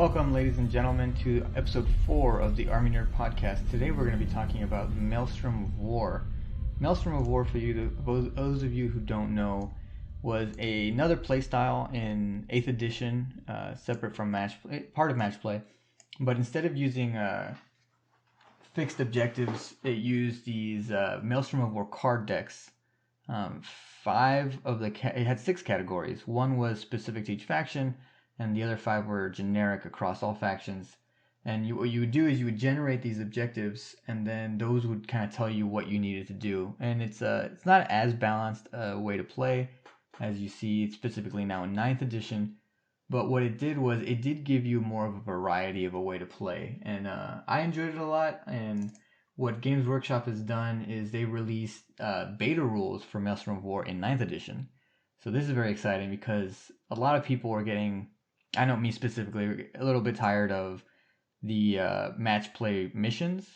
Welcome, ladies and gentlemen, to episode 4 of the Army Nerd Podcast. Today we're going to be talking about Maelstrom of War. Maelstrom of War, for those of you who don't know, was another playstyle in 8th edition, separate from part of match play. But instead of using fixed objectives, it used these Maelstrom of War card decks. It had 6 categories. One was specific to each faction, and the other 5 were generic across all factions. And what you would do is you would generate these objectives, and then those would kind of tell you what you needed to do. And it's not as balanced a way to play as you see specifically now in 9th edition. But what it did was it did give you more of a variety of a way to play. And I enjoyed it a lot. And what Games Workshop has done is they released beta rules for Maelstrom of War in 9th edition. So this is very exciting because a lot of people are getting, I know me specifically, a little bit tired of the match play missions.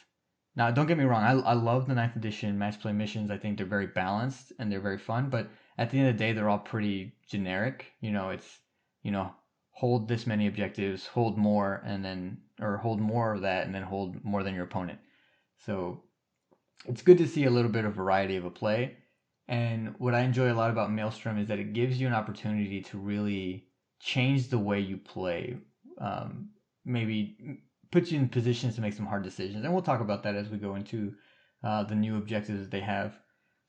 Now, don't get me wrong, I love the 9th edition match play missions. I think they're very balanced and they're very fun, but at the end of the day, they're all pretty generic. It's, hold this many objectives, hold more, or hold more of that, and then hold more than your opponent. So it's good to see a little bit of variety of a play. And what I enjoy a lot about Maelstrom is that it gives you an opportunity to really change the way you play, maybe put you in positions to make some hard decisions. And we'll talk about that as we go into the new objectives that they have.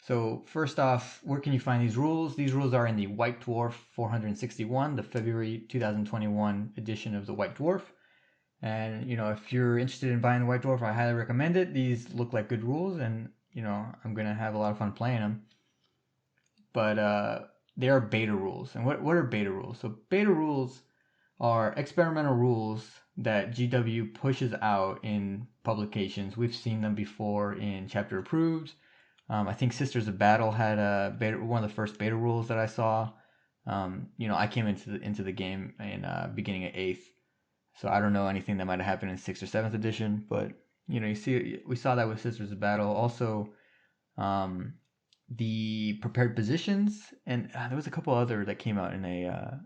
So first off, where can you find these rules? These rules are in the White Dwarf 461, the February 2021 edition of the White Dwarf. And, if you're interested in buying the White Dwarf, I highly recommend it. These look like good rules, and, I'm going to have a lot of fun playing them. But they are beta rules. And what are beta rules? So beta rules are experimental rules that GW pushes out in publications. We've seen them before in Chapter Approved. I think Sisters of Battle had one of the first beta rules that I saw. I came into the game in beginning of 8th, so I don't know anything that might have happened in 6th or 7th edition. But we saw that with Sisters of Battle. Also, the prepared positions, and there was a couple other that came out in a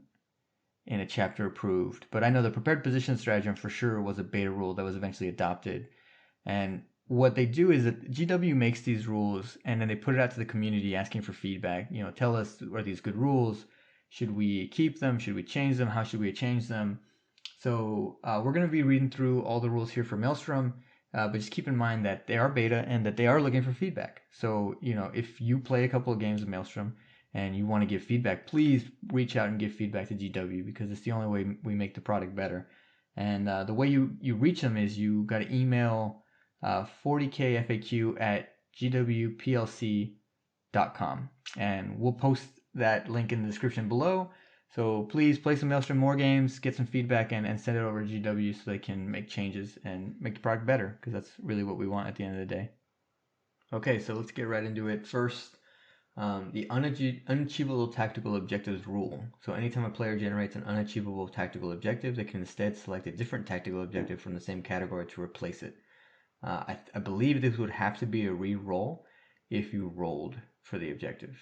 Chapter Approved. But I know the prepared position stratagem for sure was a beta rule that was eventually adopted. And what they do is that GW makes these rules and then they put it out to the community asking for feedback. Tell us, are these good rules? Should we keep them? Should we change them? How should we change them? So we're going to be reading through all the rules here for Maelstrom, but just keep in mind that they are beta and that they are looking for feedback. So, if you play a couple of games of Maelstrom and you want to give feedback, please reach out and give feedback to GW because it's the only way we make the product better. And the way you reach them is you got to email 40kfaq@gwplc.com, and we'll post that link in the description below. So please play some Maelstrom more games, get some feedback, and send it over to GW so they can make changes and make the product better, because that's really what we want at the end of the day. Okay, so let's get right into it. First, the Unachievable Tactical Objectives rule. So anytime a player generates an unachievable tactical objective, they can instead select a different tactical objective from the same category to replace it. I believe this would have to be a re-roll if you rolled for the objective.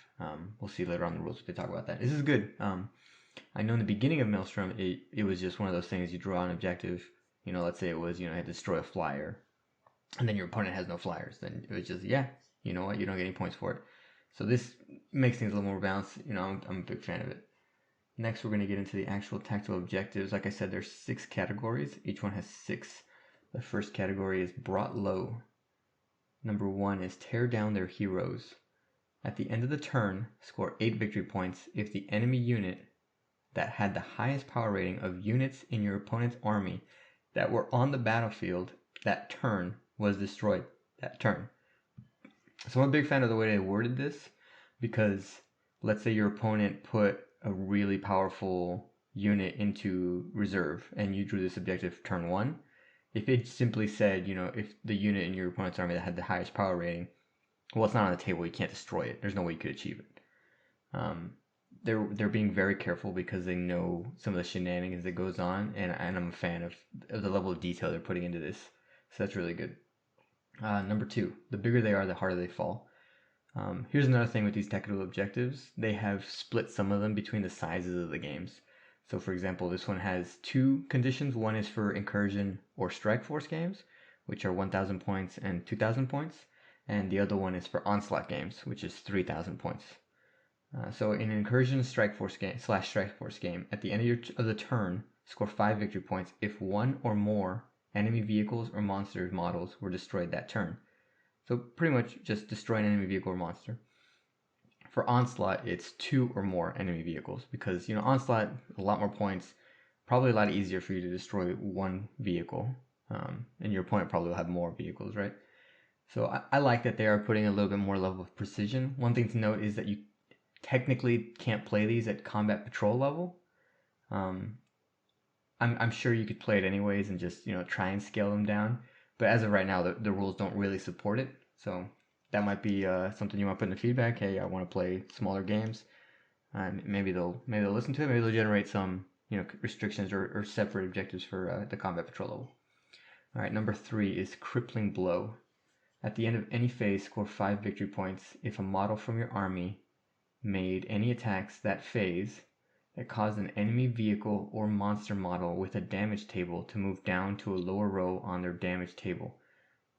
We'll see later on the rules if they talk about that. This is good. I know in the beginning of Maelstrom, it was just one of those things. You draw an objective. Let's say it was, you had to destroy a flyer, and then your opponent has no flyers. Then it was just, you know what, you don't get any points for it. So this makes things a little more balanced. I'm a big fan of it. Next, we're going to get into the actual tactical objectives. Like I said, there's 6 categories. Each one has 6. The first category is brought low. Number 1 is tear down their heroes. At the end of the turn, score 8 victory points if the enemy unit that had the highest power rating of units in your opponent's army that were on the battlefield that turn was destroyed that turn. So I'm a big fan of the way they worded this, because let's say your opponent put a really powerful unit into reserve and you drew this objective turn 1. If it simply said, if the unit in your opponent's army that had the highest power rating, well, it's not on the table, you can't destroy it. There's no way you could achieve it. They're being very careful because they know some of the shenanigans that goes on, and I'm a fan of the level of detail they're putting into this. So that's really good. Number 2, the bigger they are, the harder they fall. Here's another thing with these tactical objectives. They have split some of them between the sizes of the games. So for example, this one has 2 conditions. One is for Incursion or Strike Force games, which are 1,000 points and 2,000 points. And the other one is for Onslaught games, which is 3,000 points. So in Incursion Strike Force game / Strike Force game, at the end of the turn, score 5 victory points if one or more enemy vehicles or monster models were destroyed that turn. So pretty much just destroy an enemy vehicle or monster. For Onslaught, it's 2 or more enemy vehicles because, Onslaught, a lot more points, probably a lot easier for you to destroy one vehicle. And your opponent probably will have more vehicles, right? So I like that they are putting a little bit more level of precision. One thing to note is that you technically can't play these at combat patrol level. I'm sure you could play it anyways and just try and scale them down, but as of right now the rules don't really support it. So that might be something you want to put in the feedback. Hey, I want to play smaller games, and maybe they'll listen to it. Maybe they'll generate some restrictions or separate objectives for the combat patrol level. All right, number 3 is Crippling Blow. At the end of any phase, score 5 victory points if a model from your army made any attacks that phase that caused an enemy vehicle or monster model with a damage table to move down to a lower row on their damage table.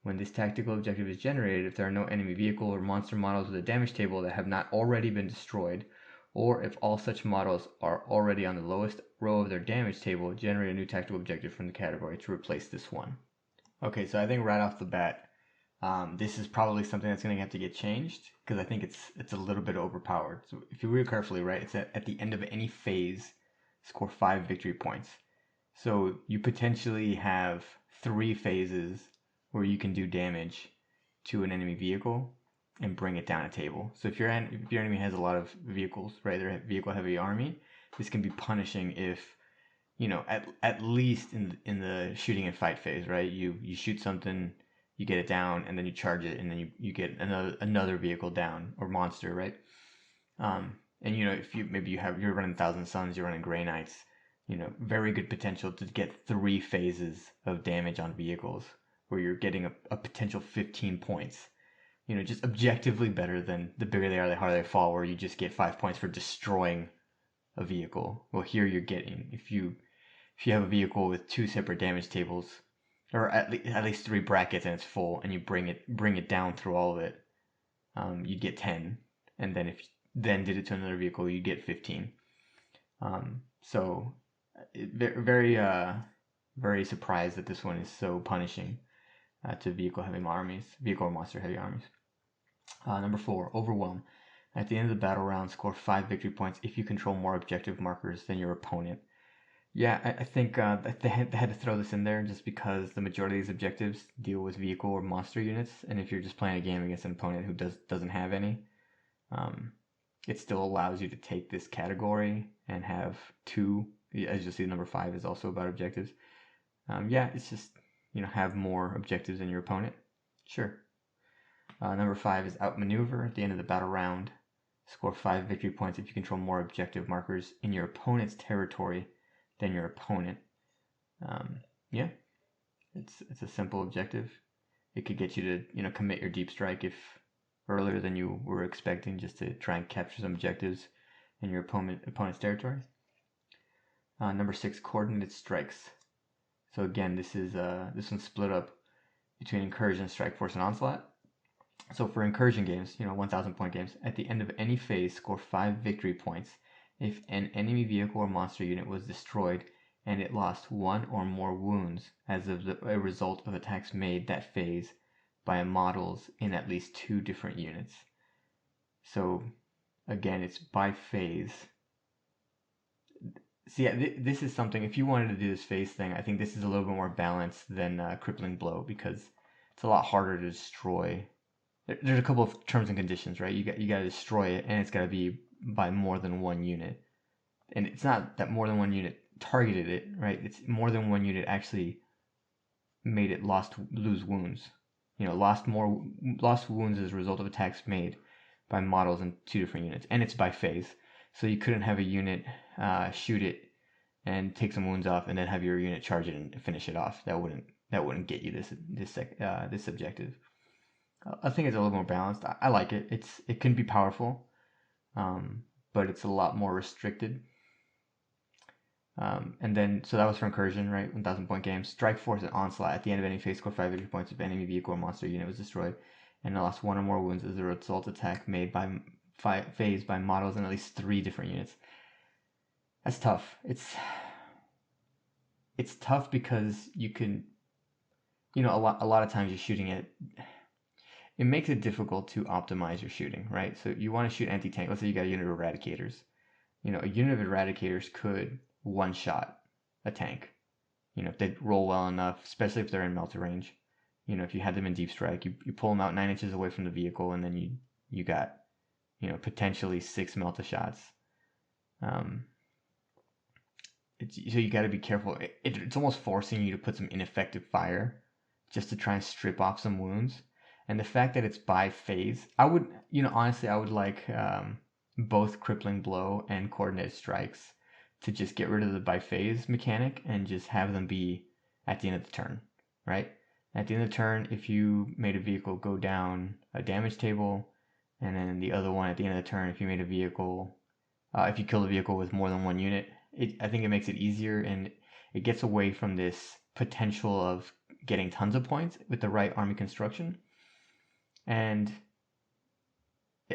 When this tactical objective is generated, if there are no enemy vehicle or monster models with a damage table that have not already been destroyed, or if all such models are already on the lowest row of their damage table, generate a new tactical objective from the category to replace this one. Okay, so I think right off the bat, this is probably something that's going to have to get changed because I think it's a little bit overpowered. So if you read carefully, right, it's at the end of any phase, score 5 victory points. So you potentially have 3 phases where you can do damage to an enemy vehicle and bring it down a table. So if your enemy has a lot of vehicles, right, they're a vehicle heavy army, this can be punishing if at least in the shooting and fight phase, right? You shoot something, you get it down, and then you charge it, and then you get another vehicle down or monster, right? And if you're running Thousand Suns, you're running Grey Knights, very good potential to get 3 phases of damage on vehicles where you're getting a potential 15 points. Just objectively better than the bigger they are, the harder they fall, where you just get 5 points for destroying a vehicle. Well, here you're getting, if you have a vehicle with 2 separate damage tables, or at least 3 brackets and it's full, and you bring it down through all of it, you get 10, and then if you then did it to another vehicle, you get 15. So very very surprised that this one is so punishing to vehicle or monster heavy armies. Number 4, Overwhelm. At the end of the battle round, score 5 victory points if you control more objective markers than your opponent. Yeah, I think they had to throw this in there just because the majority of these objectives deal with vehicle or monster units, and if you're just playing a game against an opponent who doesn't have any, it still allows you to take this category and have 2. As you'll see, number 5 is also about objectives. It's just have more objectives than your opponent. Sure. Number 5 is Outmaneuver. At the end of the battle round, score 5 victory points if you control more objective markers in your opponent's territory than your opponent. It's a simple objective. It could get you to commit your deep strike if earlier than you were expecting, just to try and capture some objectives in your opponent's territory. Number 6, Coordinated Strikes. So again, this one's split up between Incursion, Strike Force, and Onslaught. So for Incursion games, 1,000 point games, at the end of any phase, score 5 victory points if an enemy vehicle or monster unit was destroyed and it lost 1 or more wounds as a result of attacks made that phase by models in at least 2 different units. So again, it's by phase. So yeah, this is something, if you wanted to do this phase thing, I think this is a little bit more balanced than Crippling Blow, because it's a lot harder to destroy. There's a couple of terms and conditions, right? You got to destroy it, and it's got to be by more than 1 unit. And it's not that more than 1 unit targeted it, right? It's more than 1 unit actually made it lose wounds. Lost wounds as a result of attacks made by models in 2 different units, and it's by phase. So you couldn't have a unit shoot it and take some wounds off, and then have your unit charge it and finish it off. That wouldn't get you this objective. I think it's a little more balanced. I like it. It can be powerful, but it's a lot more restricted. And then, so that was for Incursion, right? 1,000 point game. Strike Force and Onslaught. At the end of any phase, score 5 victory points if enemy vehicle or monster unit was destroyed, and it lost 1 or more wounds as a result attack made by phase by models in at least 3 different units. That's tough. It's tough because you can, a lot of times you're shooting it. It makes it difficult to optimize your shooting, right? So you want to shoot anti-tank. Let's say you got a unit of Eradicators. A unit of Eradicators could one-shot a tank. If they roll well enough, especially if they're in melter range. If you had them in deep strike, you pull them out 9 inches away from the vehicle, and then you got, potentially 6 melta shots. So you got to be careful. It's almost forcing you to put some ineffective fire just to try and strip off some wounds. And the fact that it's by phase, I would, honestly, I would like both Crippling Blow and Coordinated Strikes to just get rid of the by phase mechanic and just have them be at the end of the turn, right? At the end of the turn, if you made a vehicle go down a damage table, and then the other one at the end of the turn, if you made a vehicle, if you kill a vehicle with more than 1 unit, I think it makes it easier, and it gets away from this potential of getting tons of points with the right army construction. And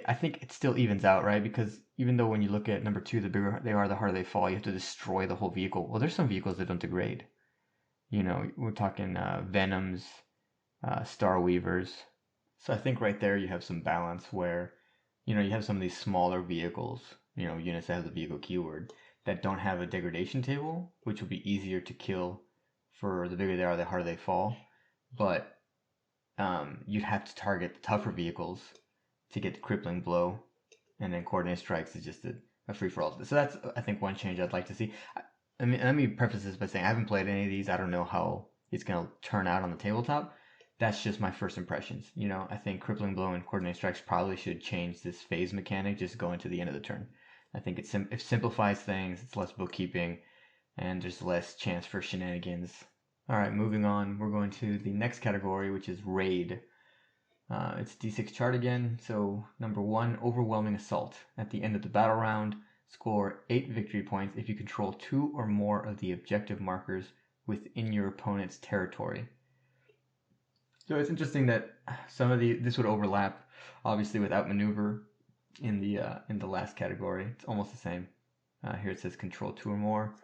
I think it still evens out, right? Because even though when you look at number 2, the bigger they are, the harder they fall. You have to destroy the whole vehicle. Well, there's some vehicles that don't degrade. We're talking Venoms, Star Weavers. So I think right there you have some balance where, you have some of these smaller vehicles, units that have the vehicle keyword that don't have a degradation table, which will be easier to kill for the bigger they are, the harder they fall. But you'd have to target the tougher vehicles to get the Crippling Blow, and then Coordinated Strikes is just a free-for-all. So that's, I think, one change I'd like to see. Let me preface this by saying I haven't played any of these. I don't know how it's going to turn out on the tabletop. That's just my first impressions. I think Crippling Blow and Coordinated Strikes probably should change this phase mechanic, just go into the end of the turn. I think it simplifies things, it's less bookkeeping, and there's less chance for shenanigans. Alright, moving on, we're going to the next category, which is Raid. It's D6 chart again. So number 1, Overwhelming Assault. At the end of the battle round, score 8 victory points if you control 2 or more of the objective markers within your opponent's territory. So it's interesting that some of this would overlap, obviously, with Outmaneuver in the last category. It's almost the same. Here it says control 2 or more.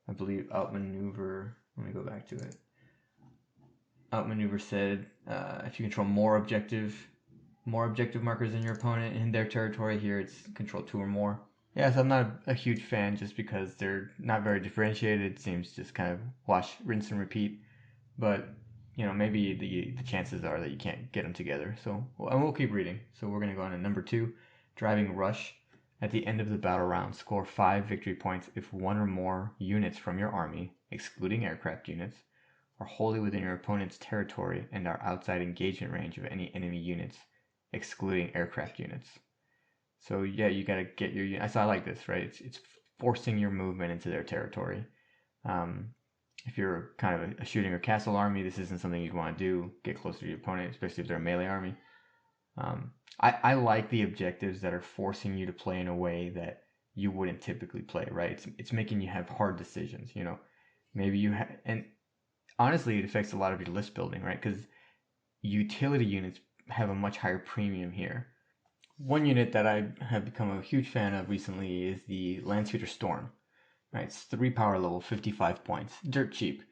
I believe Outmaneuver. Let me go back to it. Outmaneuver said if you control more objective markers in your opponent in their territory. Here it's control 2 or more. Yeah, so I'm not a huge fan just because they're not very differentiated. It seems just kind of wash, rinse, and repeat. But maybe the chances are that you can't get them together. So we'll keep reading. So we're going to go on to number 2, Driving Rush. At the end of the battle round, score 5 victory points if 1 or more units from your army, excluding aircraft units, are wholly within your opponent's territory and are outside engagement range of any enemy units, excluding aircraft units. So yeah, you gotta get your unit. So I like this, right? It's forcing your movement into their territory. If you're kind of a shooting or castle army, this isn't something you'd want to do. Get closer to your opponent, especially if they're a melee army. I like the objectives that are forcing you to play in a way that you wouldn't typically play, right? It's making you have hard decisions, Maybe you have, and honestly, it affects a lot of your list building, right? Because utility units have a much higher premium here. One unit that I have become a huge fan of recently is the Landshooter Storm, right? It's 3 power level, 55 points, dirt cheap.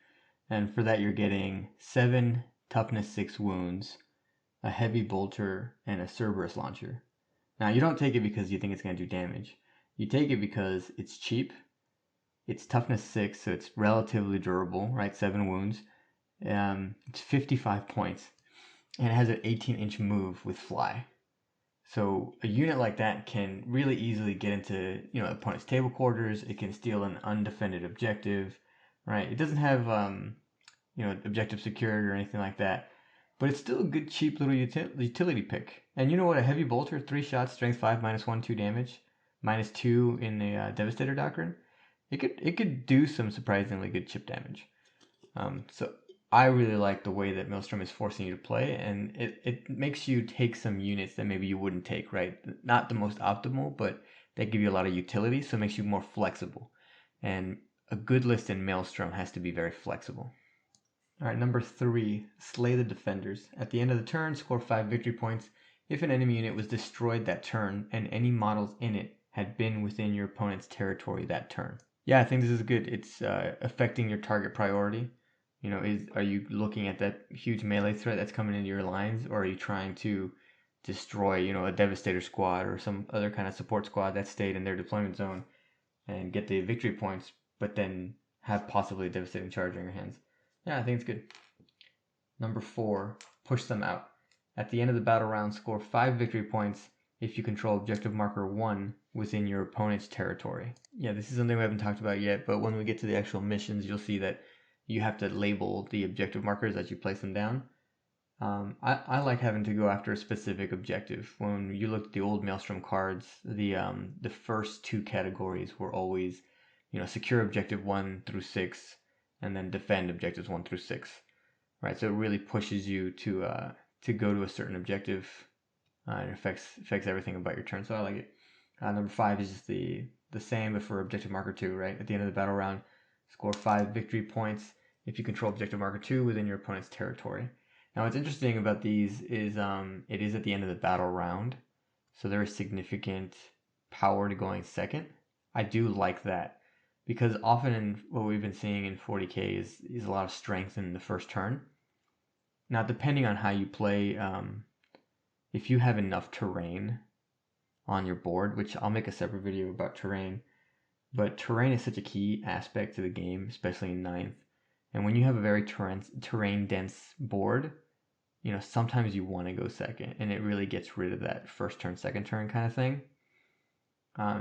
And for that, you're getting 7 toughness 6 wounds, a heavy bolter, and a Cerberus launcher. Now, you don't take it because you think it's going to do damage. You take it because it's cheap. It's toughness 6, so it's relatively durable, right? 7 wounds. It's 55 points. And it has an 18-inch move with fly. So a unit like that can really easily get into, opponent's table quarters. It can steal an undefended objective, right? It doesn't have, objective secured or anything like that. But it's still a good, cheap little utility pick. And you know what? A heavy bolter, 3 shots, strength 5, -1, 2 damage, -2 in the Devastator Doctrine. It could do some surprisingly good chip damage. So I really like the way that Maelstrom is forcing you to play, and it makes you take some units that maybe you wouldn't take, right? Not the most optimal, but they give you a lot of utility, so it makes you more flexible. And a good list in Maelstrom has to be very flexible. All right, number 3, slay the defenders. At the end of the turn, score 5 victory points if an enemy unit was destroyed that turn and any models in it had been within your opponent's territory that turn. Yeah, I think this is good. It's affecting your target priority. You know, are you looking at that huge melee threat that's coming into your lines, or are you trying to destroy, you know, a Devastator squad or some other kind of support squad that stayed in their deployment zone and get the victory points, but then have possibly a devastating charge in your hands? Yeah, I think it's good. Number 4, push them out. At the end of the battle round, score 5 victory points if you control objective marker 1 within your opponent's territory. Yeah, this is something we haven't talked about yet, but when we get to the actual missions, you'll see that you have to label the objective markers as you place them down. I like having to go after a specific objective. When you look at the old Maelstrom cards, the first 2 categories were always, you know, secure objective 1 through 6, and then defend objectives 1 through 6. Right, so it really pushes you to go to a certain objective. It affects everything about your turn, so I like it. Number 5 is just the same, but for objective marker 2, right? At the end of the battle round, score 5 victory points if you control objective marker 2 within your opponent's territory. Now, what's interesting about these is it is at the end of the battle round, so there is significant power to going second. I do like that, because often in what we've been seeing in 40k is a lot of strength in the first turn. Now, depending on how you play, if you have enough terrain on your board, which I'll make a separate video about terrain, but terrain is such a key aspect to the game, especially in 9th. And when you have a very terrain dense board, you know, sometimes you want to go second, and it really gets rid of that first turn, second turn kind of thing.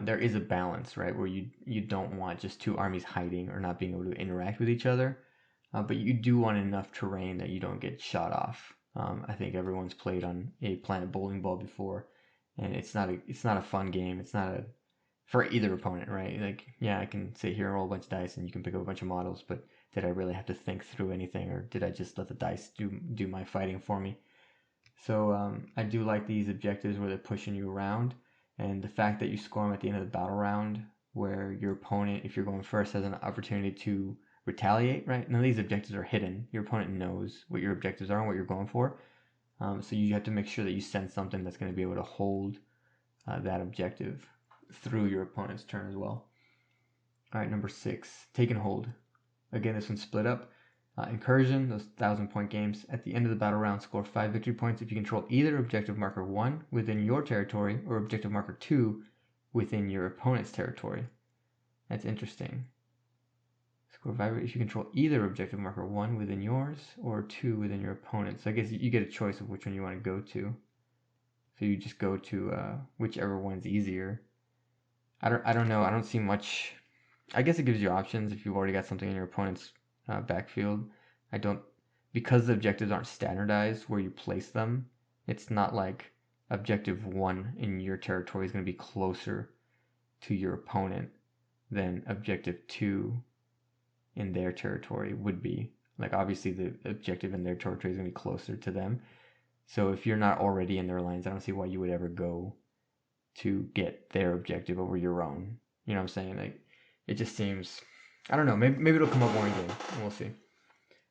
There is a balance, right, where you don't want just 2 armies hiding or not being able to interact with each other, but you do want enough terrain that you don't get shot off. I think everyone's played on a Planet Bowling Ball before, and it's not a fun game. It's not for either opponent, right? Like, yeah, I can sit here and roll a bunch of dice, and you can pick up a bunch of models, but did I really have to think through anything, or did I just let the dice do my fighting for me? So I do like these objectives where they're pushing you around, and the fact that you score them at the end of the battle round, where your opponent, if you're going first, has an opportunity to retaliate, right? None of these objectives are hidden. Your opponent knows what your objectives are and what you're going for. So you have to make sure that you send something that's going to be able to hold that objective through your opponent's turn as well. All right, number 6, take and hold. Again, this one's split up. Incursion, those 1,000-point games. At the end of the battle round, score 5 victory points if you control either objective marker 1 within your territory or objective marker 2 within your opponent's territory. That's interesting. Score 5 if you control either objective marker 1 within yours or 2 within your opponent. So I guess you get a choice of which one you want to go to. So you just go to whichever one's easier. I don't know. I don't see much. I guess it gives you options if you've already got something in your opponent's backfield. Because the objectives aren't standardized where you place them, it's not like objective 1 in your territory is going to be closer to your opponent than objective 2 in their territory would be. Like, obviously the objective in their territory is going to be closer to them. So if you're not already in their lines, I don't see why you would ever go to get their objective over your own. You know what I'm saying? Like, it just seems, I don't know, maybe it'll come up more in game, and we'll see.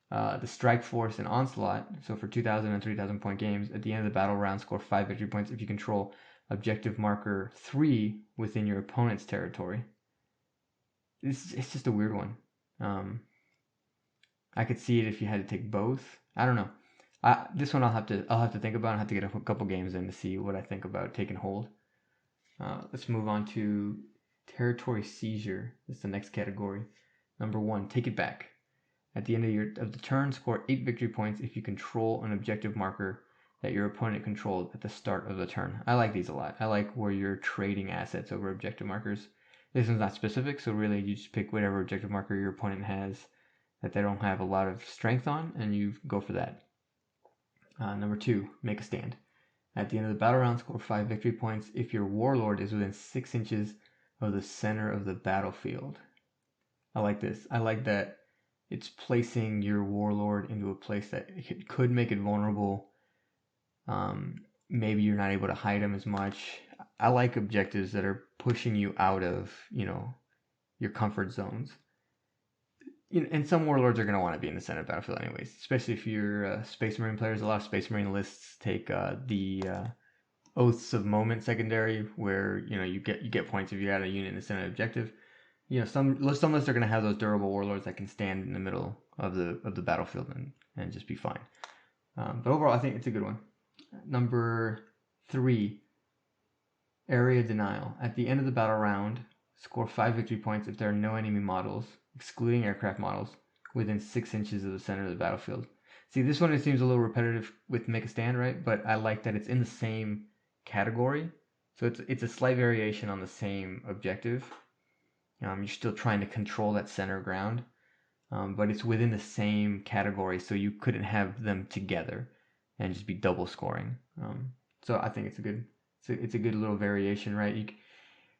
The Strike Force and Onslaught, so for 2,000 and 3,000 point games, at the end of the battle round, score 5 victory points if you control objective marker 3 within your opponent's territory. It's just a weird one. I could see it if you had to take both. I don't know. This one I'll have to think about. I'll have to get a couple games in to see what I think about taking hold. Let's move on to Territory Seizure. That's the next category. Number 1, take it back. At the end of the turn, score 8 victory points if you control an objective marker that your opponent controlled at the start of the turn. I like these a lot. I like where you're trading assets over objective markers. This one's not specific, so really you just pick whatever objective marker your opponent has that they don't have a lot of strength on, and you go for that. Number 2, make a stand. At the end of the battle round, score 5 victory points if your warlord is within 6 inches of the center of the battlefield. I like this. I like that it's placing your warlord into a place that could make it vulnerable. Maybe you're not able to hide him as much. I like objectives that are pushing you out of, your comfort zones. and some warlords are going to want to be in the center of the battlefield anyways, especially if you're Space Marine players. A lot of Space Marine lists take the Oaths of Moment secondary, where you get points if you add a unit in the center of the objective. Some lists are going to have those durable warlords that can stand in the middle of the battlefield and just be fine. But overall, I think it's a good one. Number 3, Area Denial. At the end of the battle round, score 5 victory points if there are no enemy models, excluding aircraft models, within 6 inches of the center of the battlefield. See, this one, it seems a little repetitive with Make a Stand, right? But I like that it's in the same category. So it's a slight variation on the same objective. You're still trying to control that center ground, but it's within the same category, so you couldn't have them together and just be double scoring. So I think it's a good little variation, right?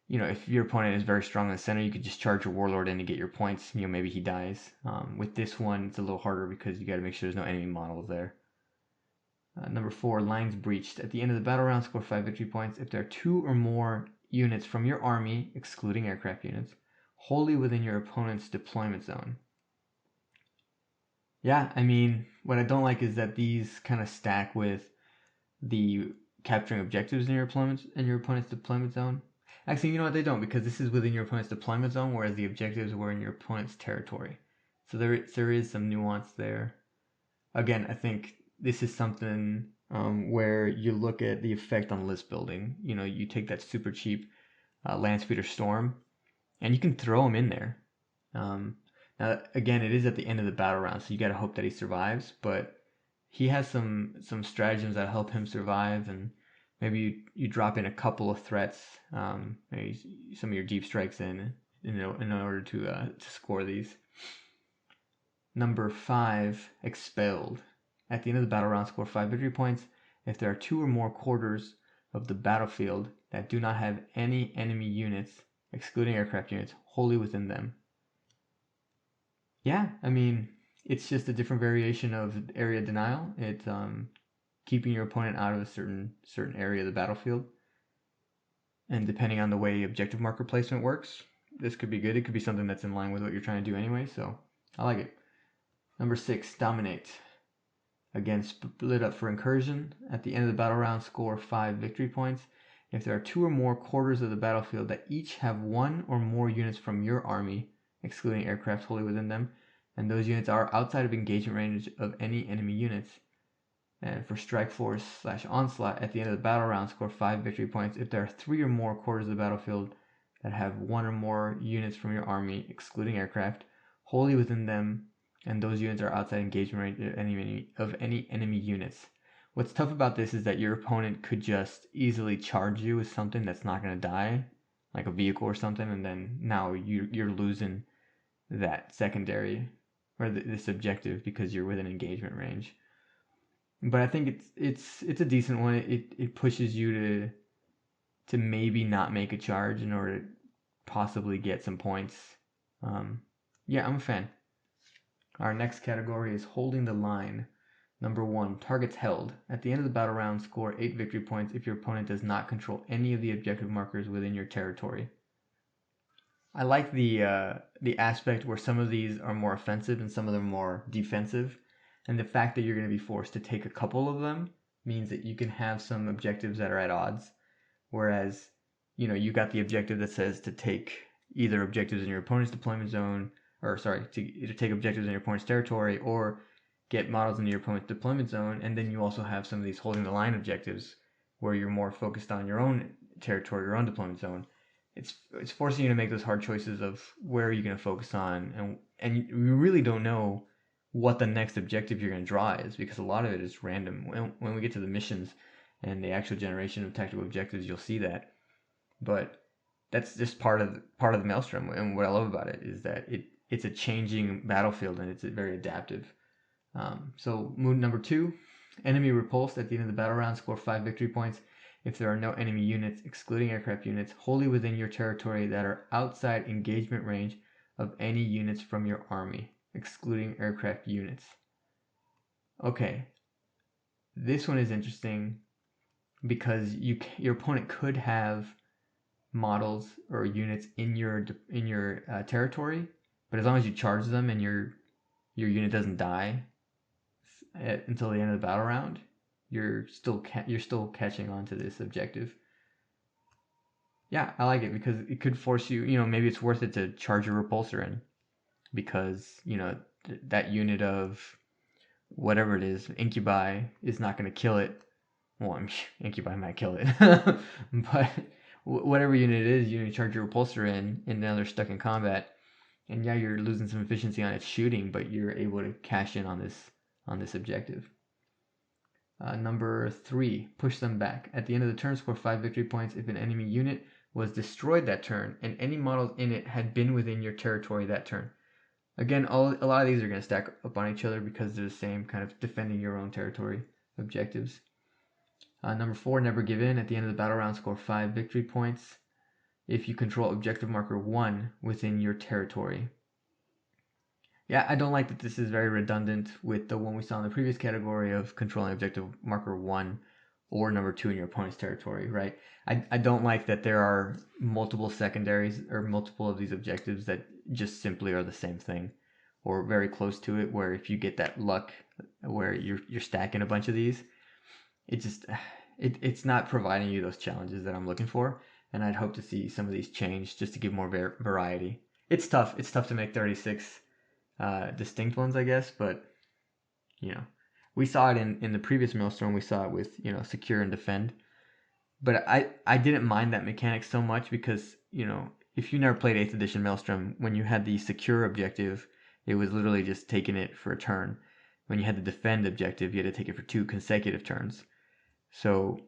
If your opponent is very strong in the center, you could just charge your warlord in to get your points. Maybe he dies. With this one, it's a little harder because you got to make sure there's no enemy models there. Number 4, Lines Breached. At the end of the battle round, score 5 victory points if there are 2 or more units from your army, excluding aircraft units, wholly within your opponent's deployment zone. Yeah, I mean, what I don't like is that these kind of stack with the capturing objectives in your opponent's deployment zone. Actually, you know what, they don't, because this is within your opponent's deployment zone, whereas the objectives were in your opponent's territory. So there is some nuance there. Again, I think this is something where you look at the effect on list building. You take that super cheap Landspeeder Storm, and you can throw him in there. Now, again, it is at the end of the battle round, so you got to hope that he survives. But he has some stratagems that help him survive, and maybe you drop in a couple of threats, maybe some of your deep strikes in order to score these. Number 5, Expelled. At the end of the battle round, score 5 victory points if there are 2 or more quarters of the battlefield that do not have any enemy units, excluding aircraft units, wholly within them. Yeah, I mean, it's just a different variation of area denial. It's keeping your opponent out of a certain area of the battlefield. And depending on the way objective marker placement works, this could be good. It could be something that's in line with what you're trying to do anyway, so I like it. Number 6, Dominate. Again, split up for Incursion. At the end of the battle round, score 5 victory points if there are 2 or more quarters of the battlefield that each have 1 or more units from your army, excluding aircraft wholly within them, and those units are outside of engagement range of any enemy units. And for Strike Force / Onslaught, at the end of the battle round, score 5 victory points if there are 3 or more quarters of the battlefield that have 1 or more units from your army, excluding aircraft, wholly within them, and those units are outside engagement range of any enemy units. What's tough about this is that your opponent could just easily charge you with something that's not going to die, like a vehicle or something, and then now you're losing that secondary or this objective because you're within engagement range. But I think it's a decent one. It pushes you to maybe not make a charge in order to possibly get some points. Yeah, I'm a fan. Our next category is Holding the Line. Number 1, targets held. At the end of the battle round, score 8 victory points if your opponent does not control any of the objective markers within your territory. I like the aspect where some of these are more offensive and some of them more defensive. And the fact that you're going to be forced to take a couple of them means that you can have some objectives that are at odds. Whereas, you got the objective that says to take either objectives in your opponent's deployment zone, to either take objectives in your opponent's territory or get models in your opponent's deployment zone. And then you also have some of these holding the line objectives where you're more focused on your own territory, your own deployment zone. It's forcing you to make those hard choices of where are you going to focus on, and you really don't know what the next objective you're going to draw is, because a lot of it is random. When we get to the missions and the actual generation of tactical objectives, you'll see that. But that's just part of the Maelstrom, and what I love about it is that it's a changing battlefield and it's very adaptive. So mood number 2, enemy repulsed. At the end of the battle round, score 5 victory points if there are no enemy units, excluding aircraft units, wholly within your territory that are outside engagement range of any units from your army, excluding aircraft units. Okay, this one is interesting because your opponent could have models or units in your territory, But as long as you charge them and your unit doesn't die until the end of the battle round, you're still catching on to this objective. Yeah, I like it because it could force you, maybe it's worth it to charge your repulsor in, because, that unit of whatever it is, incubi, is not going to kill it. Well, incubi might kill it, but whatever unit it is, you charge your repulsor in, and now they're stuck in combat, and yeah, you're losing some efficiency on its shooting, but you're able to cash in on this objective. Number 3, push them back. At the end of the turn, score 5 victory points if an enemy unit was destroyed that turn, and any models in it had been within your territory that turn. Again, a lot of these are going to stack up on each other because they're the same kind of defending your own territory objectives. Number 4, never give in. At the end of the battle round, score 5 victory points if you control objective marker 1 within your territory. Yeah, I don't like that this is very redundant with the one we saw in the previous category of controlling objective marker 1 or number 2 in your opponent's territory, right? I don't like that there are multiple secondaries or multiple of these objectives that just simply are the same thing or very close to it, where if you get that luck where you're stacking a bunch of these, it's not providing you those challenges that I'm looking for, and I'd hope to see some of these change just to give more variety. It's tough to make 36 distinct ones, I guess, but we saw it in the previous Maelstrom. We saw it with secure and defend, but I didn't mind that mechanic so much because if you never played 8th edition Maelstrom, when you had the secure objective, it was literally just taking it for a turn. When you had the defend objective, you had to take it for 2 consecutive turns. So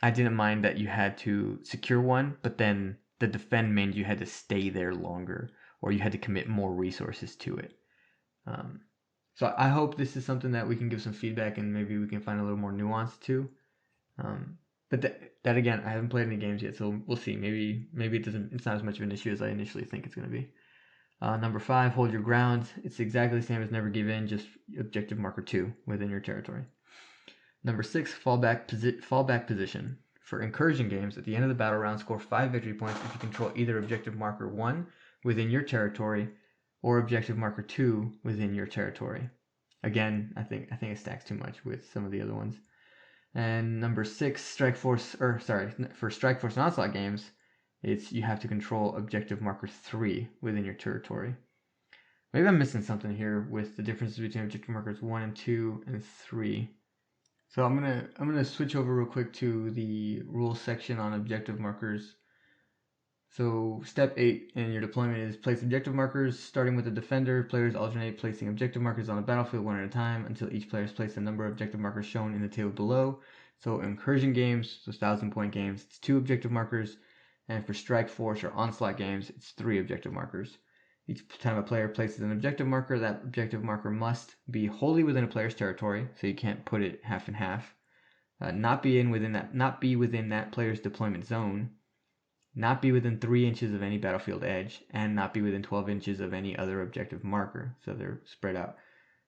I didn't mind that you had to secure one, but then the defend meant you had to stay there longer, or you had to commit more resources to it. So I hope this is something that we can give some feedback and maybe we can find a little more nuance to. But that again, I haven't played any games yet, so we'll see. Maybe it's not as much of an issue as I initially think it's going to be. Number 5, hold your ground. It's exactly the same as never give in, just objective marker 2 within your territory. Number 6, fallback position. For incursion games, at the end of the battle round, score 5 victory points if you control either objective marker 1 within your territory or objective marker 2 within your territory. Again, I think it stacks too much with some of the other ones. And number 6, for Strike Force and Onslaught games, you have to control objective marker 3 within your territory. Maybe I'm missing something here with the differences between objective markers 1 and 2 and 3. So I'm gonna switch over real quick to the rules section on objective markers. So step 8 in your deployment is place objective markers. Starting with the defender, players alternate placing objective markers on the battlefield one at a time until each player has placed the number of objective markers shown in the table below. So incursion games, so 1,000-point games, it's 2 objective markers. And for Strike Force or Onslaught games, it's 3 objective markers. Each time a player places an objective marker, that objective marker must be wholly within a player's territory, so you can't put it half and half. Not be within that player's deployment zone. Not be within 3 inches of any battlefield edge, and not be within 12 inches of any other objective marker, so they're spread out.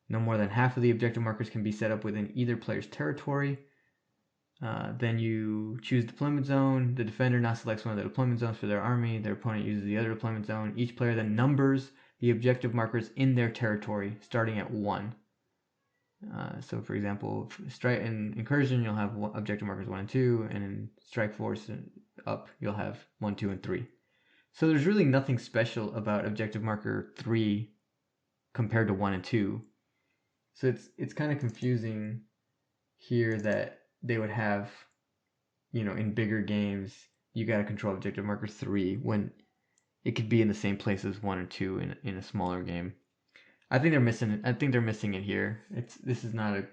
No more than half of the objective markers can be set up within either player's territory. Then you choose deployment zone. The defender now selects one of the deployment zones for their army. Their opponent uses the other deployment zone. Each player then numbers the objective markers in their territory, starting at 1. So, for example, in Incursion, you'll have objective markers 1 and 2, and in Strike Force up, you'll have 1, 2, and 3. So there's really nothing special about objective marker 3 compared to 1 and 2. So it's kind of confusing here that they would have, in bigger games, you got to control objective marker 3 when it could be in the same place as 1 or 2 in a smaller game. I think they're missing it here. This is not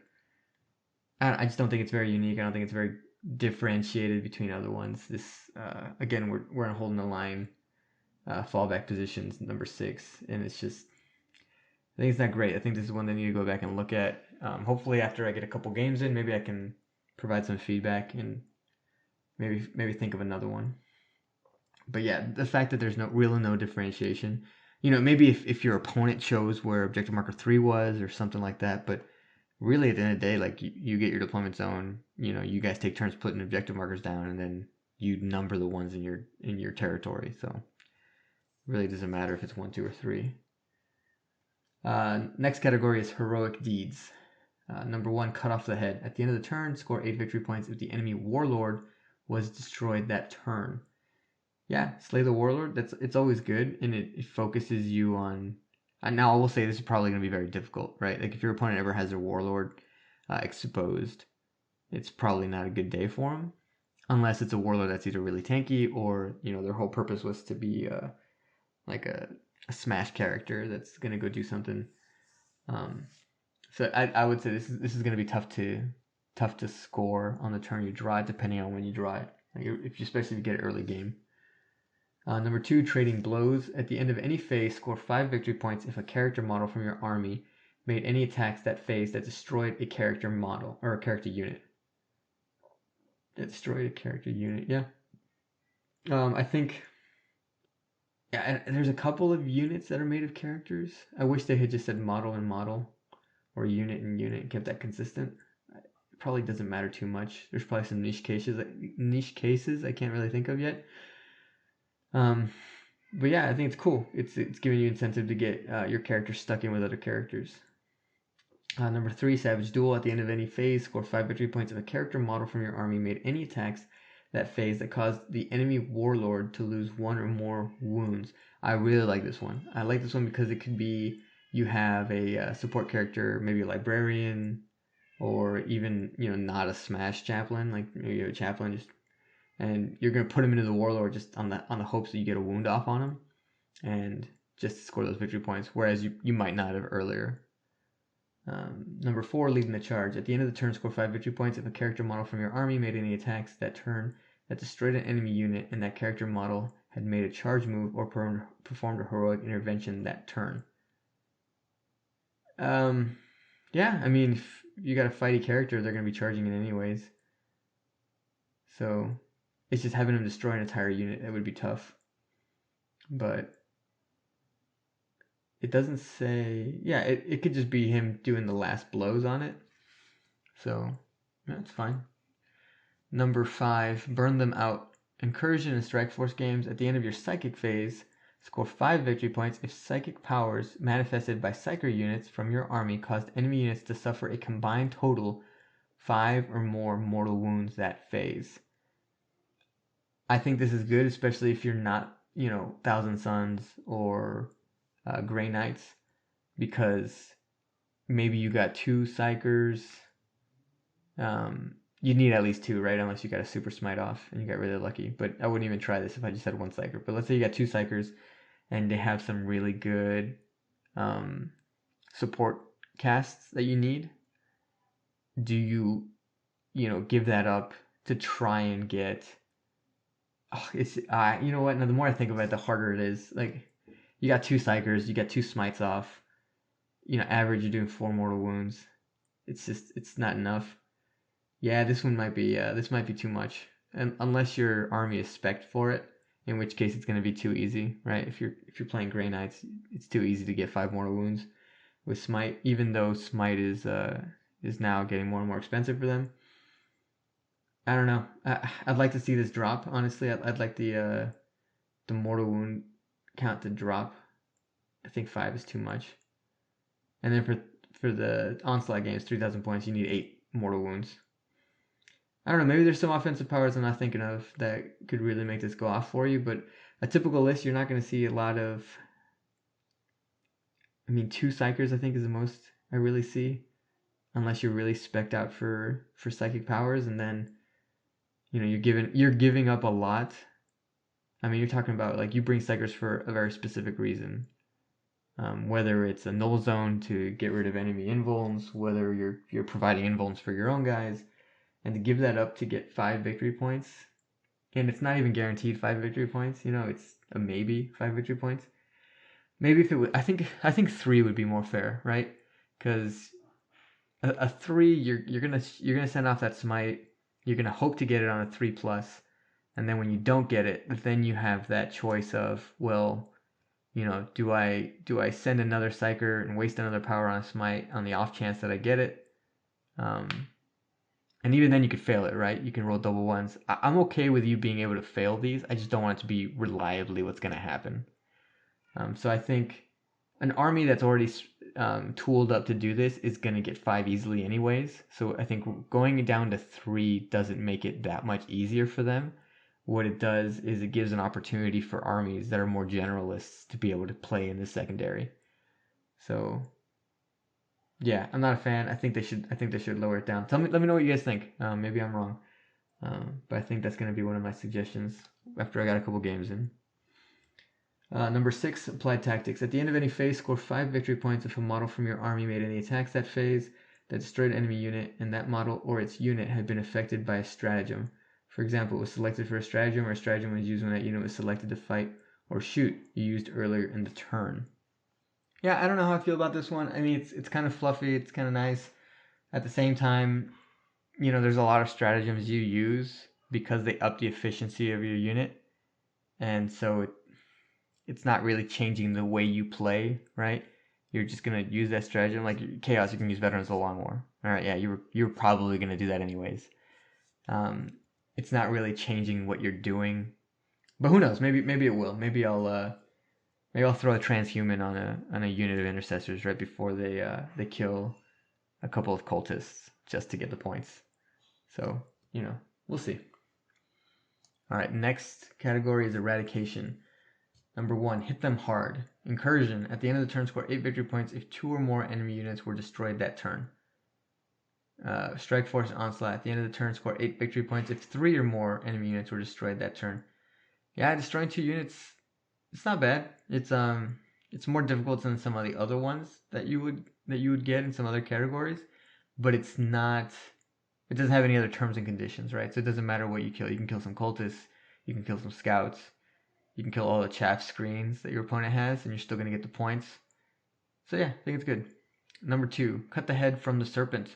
I just don't think it's very unique. I don't think it's very differentiated between other ones. This again, we're holding the line fallback positions number 6, and it's just, I think it's not great. I think this is one they need to go back and look at. Hopefully after I get a couple games in, maybe I can provide some feedback and maybe think of another one. But yeah, the fact that there's no differentiation, maybe if your opponent chose where objective marker 3 was or something like that, but really at the end of the day, like you get your deployment zone, you guys take turns putting objective markers down, and then you number the ones in your territory. So it really doesn't matter if it's 1, 2, or 3. Next category is heroic deeds. Number 1, cut off the head. At the end of the turn, score 8 victory points if the enemy warlord was destroyed that turn. Yeah, slay the warlord. It's always good, and it focuses you on. And now I will say this is probably going to be very difficult, right? Like if your opponent ever has their warlord exposed, it's probably not a good day for him, unless it's a warlord that's either really tanky or their whole purpose was to be like a smash character that's going to go do something. So I would say this is going to be tough to score on the turn you draw it, depending on when you draw it. Like especially if you get it early game. Number 2, trading blows. At the end of any phase, score 5 victory points if a character model from your army made any attacks that phase that destroyed a character model or a character unit. That destroyed a character unit, yeah. I think, yeah, there's a couple of units that are made of characters. I wish they had just said model and model, or unit and unit, and kept that consistent. It probably doesn't matter too much. There's probably some niche cases I can't really think of yet. But yeah, I think it's cool. It's giving you incentive to get your character stuck in with other characters. Number 3, Savage Duel. At the end of any phase, score 5 victory points if a character model from your army made any attacks that phase that caused the enemy warlord to lose 1 or more wounds. I really like this one. I like this one because it could be you have a support character, maybe a librarian, or even not a smash chaplain, like maybe a chaplain and you're gonna put him into the warlord just on the hopes that you get a wound off on him, and just score those victory points. Whereas you might not have earlier. Number 4, leading the charge. At the end of the turn, score 5 victory points if a character model from your army made any attacks that turn that destroyed an enemy unit, and that character model had made a charge move or performed a heroic intervention that turn. Yeah, I mean, if you got a fighty character, they're gonna be charging it anyways. So it's just having him destroy an entire unit that would be tough. But it doesn't say. Yeah, it could just be him doing the last blows on it. So that's fine. Number 5, burn them out. Incursion and Strike Force games. At the end of your psychic phase, score 5 victory points if psychic powers manifested by psyker units from your army caused enemy units to suffer a combined total 5 or more mortal wounds that phase. I think this is good, especially if you're not, Thousand Suns or Grey Knights, because maybe you got 2 psychers. You need at least 2, right? Unless you got a super smite off and you got really lucky. But I wouldn't even try this if I just had 1 psyker. But let's say you got 2 psychers and they have some really good support casts that you need. Do you, give that up to try and get? It's you know what? Now the more I think about it, the harder it is. Like, you got 2 psychers, you got 2 smites off. Average you're doing 4 mortal wounds. It's not enough. Yeah, this might be too much. And unless your army is spec'd for it, in which case it's going to be too easy, right? If you're playing Grey Knights, it's too easy to get 5 mortal wounds with smite, even though smite is now getting more and more expensive for them. I don't know. I'd like to see this drop. Honestly, I'd like the mortal wound count to drop. I think 5 is too much. And then for the onslaught games, 3,000 points, you need 8 mortal wounds. I don't know. Maybe there's some offensive powers I'm not thinking of that could really make this go off for you. But a typical list, you're not going to see a lot of. 2 psychers I think is the most I really see, unless you're really spec'd out for psychic powers, and then. You're giving up a lot. You're talking about like you bring psychers for a very specific reason. Whether it's a null zone to get rid of enemy invulns, whether you're providing invulns for your own guys, and to give that up to get 5 victory points, and it's not even guaranteed 5 victory points. It's a maybe 5 victory points. Maybe if it would, I think 3 would be more fair, right? Because a 3, you're gonna send off that smite. You're going to hope to get it on a 3+, and then when you don't get it, then you have that choice of, well, do I send another psyker and waste another power on a smite on the off chance that I get it? And even then you could fail it, right? You can roll double ones. I'm okay with you being able to fail these. I just don't want it to be reliably what's going to happen. So I think an army that's already tooled up to do this is going to get 5 easily anyways. So I think going down to 3 doesn't make it that much easier for them. What it does is it gives an opportunity for armies that are more generalists to be able to play in the secondary. So yeah, I'm not a fan. I think they should lower it down. Let me know what you guys think. Maybe I'm wrong. But I think that's going to be one of my suggestions after I got a couple games in. Number 6, applied tactics. At the end of any phase, score 5 victory points if a model from your army made any attacks that phase that destroyed an enemy unit and that model or its unit had been affected by a stratagem. For example, it was selected for a stratagem, or a stratagem was used when that unit was selected to fight or shoot you used earlier in the turn. Yeah, I don't know how I feel about this one. I mean, it's kind of fluffy. It's kind of nice. At the same time, you know, there's a lot of stratagems you use because they up the efficiency of your unit. And so it's not really changing the way you play, right? You're just going to use that stratagem. Like Chaos, you can use Veterans of the Long War. All right, yeah, you're probably going to do that anyways. It's not really changing what you're doing. But who knows? Maybe it will. Maybe I'll throw a transhuman on a unit of intercessors right before they kill a couple of cultists just to get the points. So, you know, we'll see. All right, next category is Eradication. Number 1, hit them hard. Incursion. At the end of the turn, score 8 victory points if 2 or more enemy units were destroyed that turn. Strike Force Onslaught. At the end of the turn, score 8 victory points if 3 or more enemy units were destroyed that turn. Yeah, destroying 2 units, it's not bad. It's more difficult than some of the other ones that you would get in some other categories, but it's not. It doesn't have any other terms and conditions, right? So it doesn't matter what you kill. You can kill some cultists, you can kill some scouts, you can kill all the chaff screens that your opponent has, and you're still going to get the points. So yeah, I think it's good. Number 2, cut the head from the Serpent.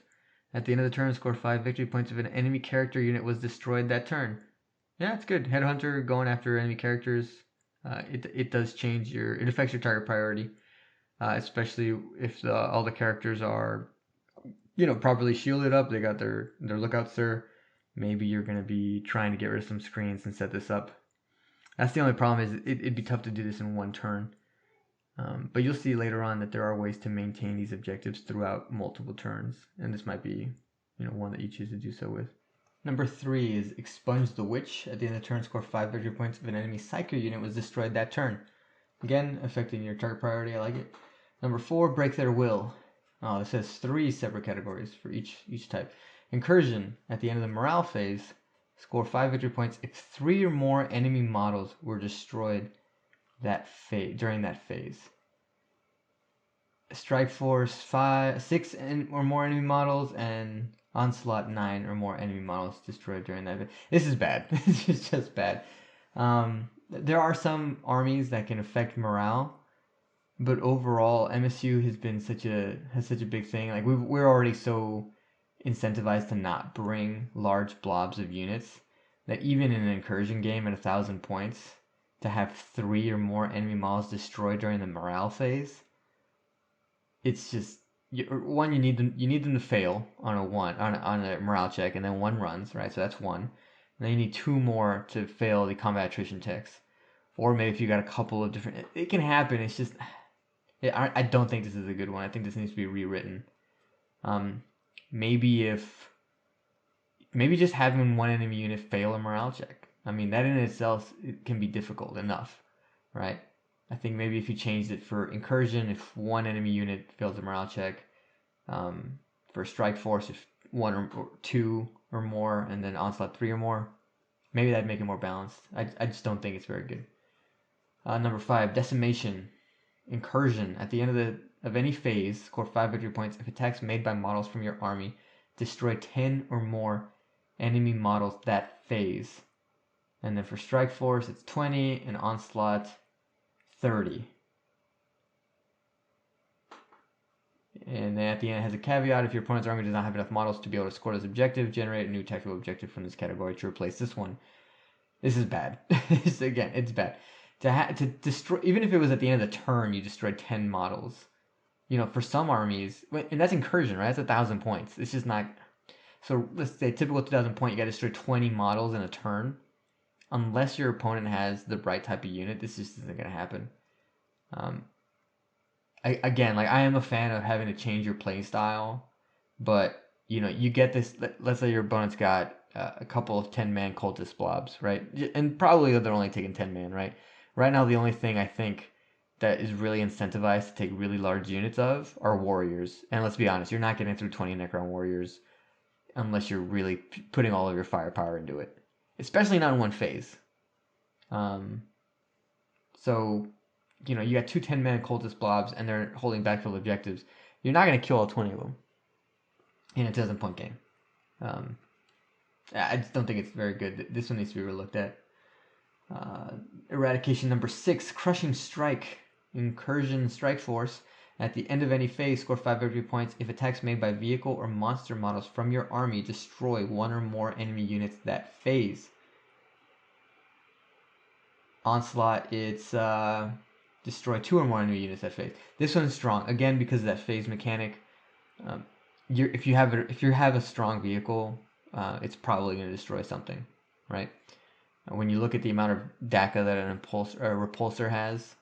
At the end of the turn, score 5 victory points if an enemy character unit was destroyed that turn. Yeah, it's good. Headhunter going after enemy characters. It does change it affects your target priority, especially if all the characters are, you know, properly shielded up. They got their lookouts there. Maybe you're going to be trying to get rid of some screens and set this up. That's the only problem, is it'd be tough to do this in one turn. But you'll see later on that there are ways to maintain these objectives throughout multiple turns, and this might be, you know, one that you choose to do so with. Number 3 is Expunge the Witch. At the end of the turn, score 5 victory points if an enemy Psyker unit was destroyed that turn. Again, affecting your target priority. I like it. Number 4, Break Their Will. Oh, this has 3 separate categories for each type. Incursion. At the end of the morale phase, score 5 victory points if 3 or more enemy models were destroyed during that phase. Strike Force 6 or more enemy models, and Onslaught 9 or more enemy models destroyed during that phase. This is bad. This is just bad. There are some armies that can affect morale, but overall MSU has such a big thing. Like we're already so incentivized to not bring large blobs of units that even in an incursion game at 1,000 points, to have 3 or more enemy models destroyed during the morale phase, it's just, one, you need them to fail on a morale check, and then 1 runs, right? So that's 1. And then you need 2 more to fail the combat attrition checks, or maybe if you got a couple of different. It can happen. It's just, I don't think this is a good one. I think this needs to be rewritten. Maybe just having 1 enemy unit fail a morale check. I mean, that in itself, it can be difficult enough, right? I think maybe if you changed it for Incursion, if 1 enemy unit fails a morale check, for Strike Force, if 1 or 2 or more, and then Onslaught 3 or more, maybe that'd make it more balanced. I just don't think it's very good. Number 5, Decimation. Incursion. At the end of any phase, score 5 victory points if attacks made by models from your army destroy 10 or more enemy models that phase. And then for Strike Force, it's 20, and Onslaught 30. And then at the end, it has a caveat: if your opponent's army does not have enough models to be able to score this objective, generate a new tactical objective from this category to replace this one. This is bad. Again, it's bad. To destroy, even if it was at the end of the turn, you destroyed 10 models. You know, for some armies, and that's Incursion, right? That's 1,000 points. It's just not. So let's say typical 2,000 point, you got to destroy 20 models in a turn. Unless your opponent has the right type of unit, this just isn't going to happen. again, like I am a fan of having to change your play style, but you get this. Let's say your opponent's got a couple of 10-man cultist blobs, right? And probably they're only taking 10-man, right? Right now, the only thing I think that is really incentivized to take really large units of are warriors. And let's be honest, you're not getting through 20 Necron warriors unless you're really putting all of your firepower into it, especially not in one phase. So, you got two 10-man cultist blobs and they're holding backfield objectives. You're not going to kill all 20 of them in a 1000-point game. I just don't think it's very good. This one needs to be relooked at. Eradication number 6, Crushing Strike. Incursion Strike Force. At the end of any phase, score 5 victory points. If attacks made by vehicle or monster models from your army destroy one or more enemy units that phase. Onslaught, it's destroy 2 or more enemy units that phase. This one's strong again because of that phase mechanic. If you have a strong vehicle, it's probably going to destroy something, right? When you look at the amount of DACA that a repulsor has,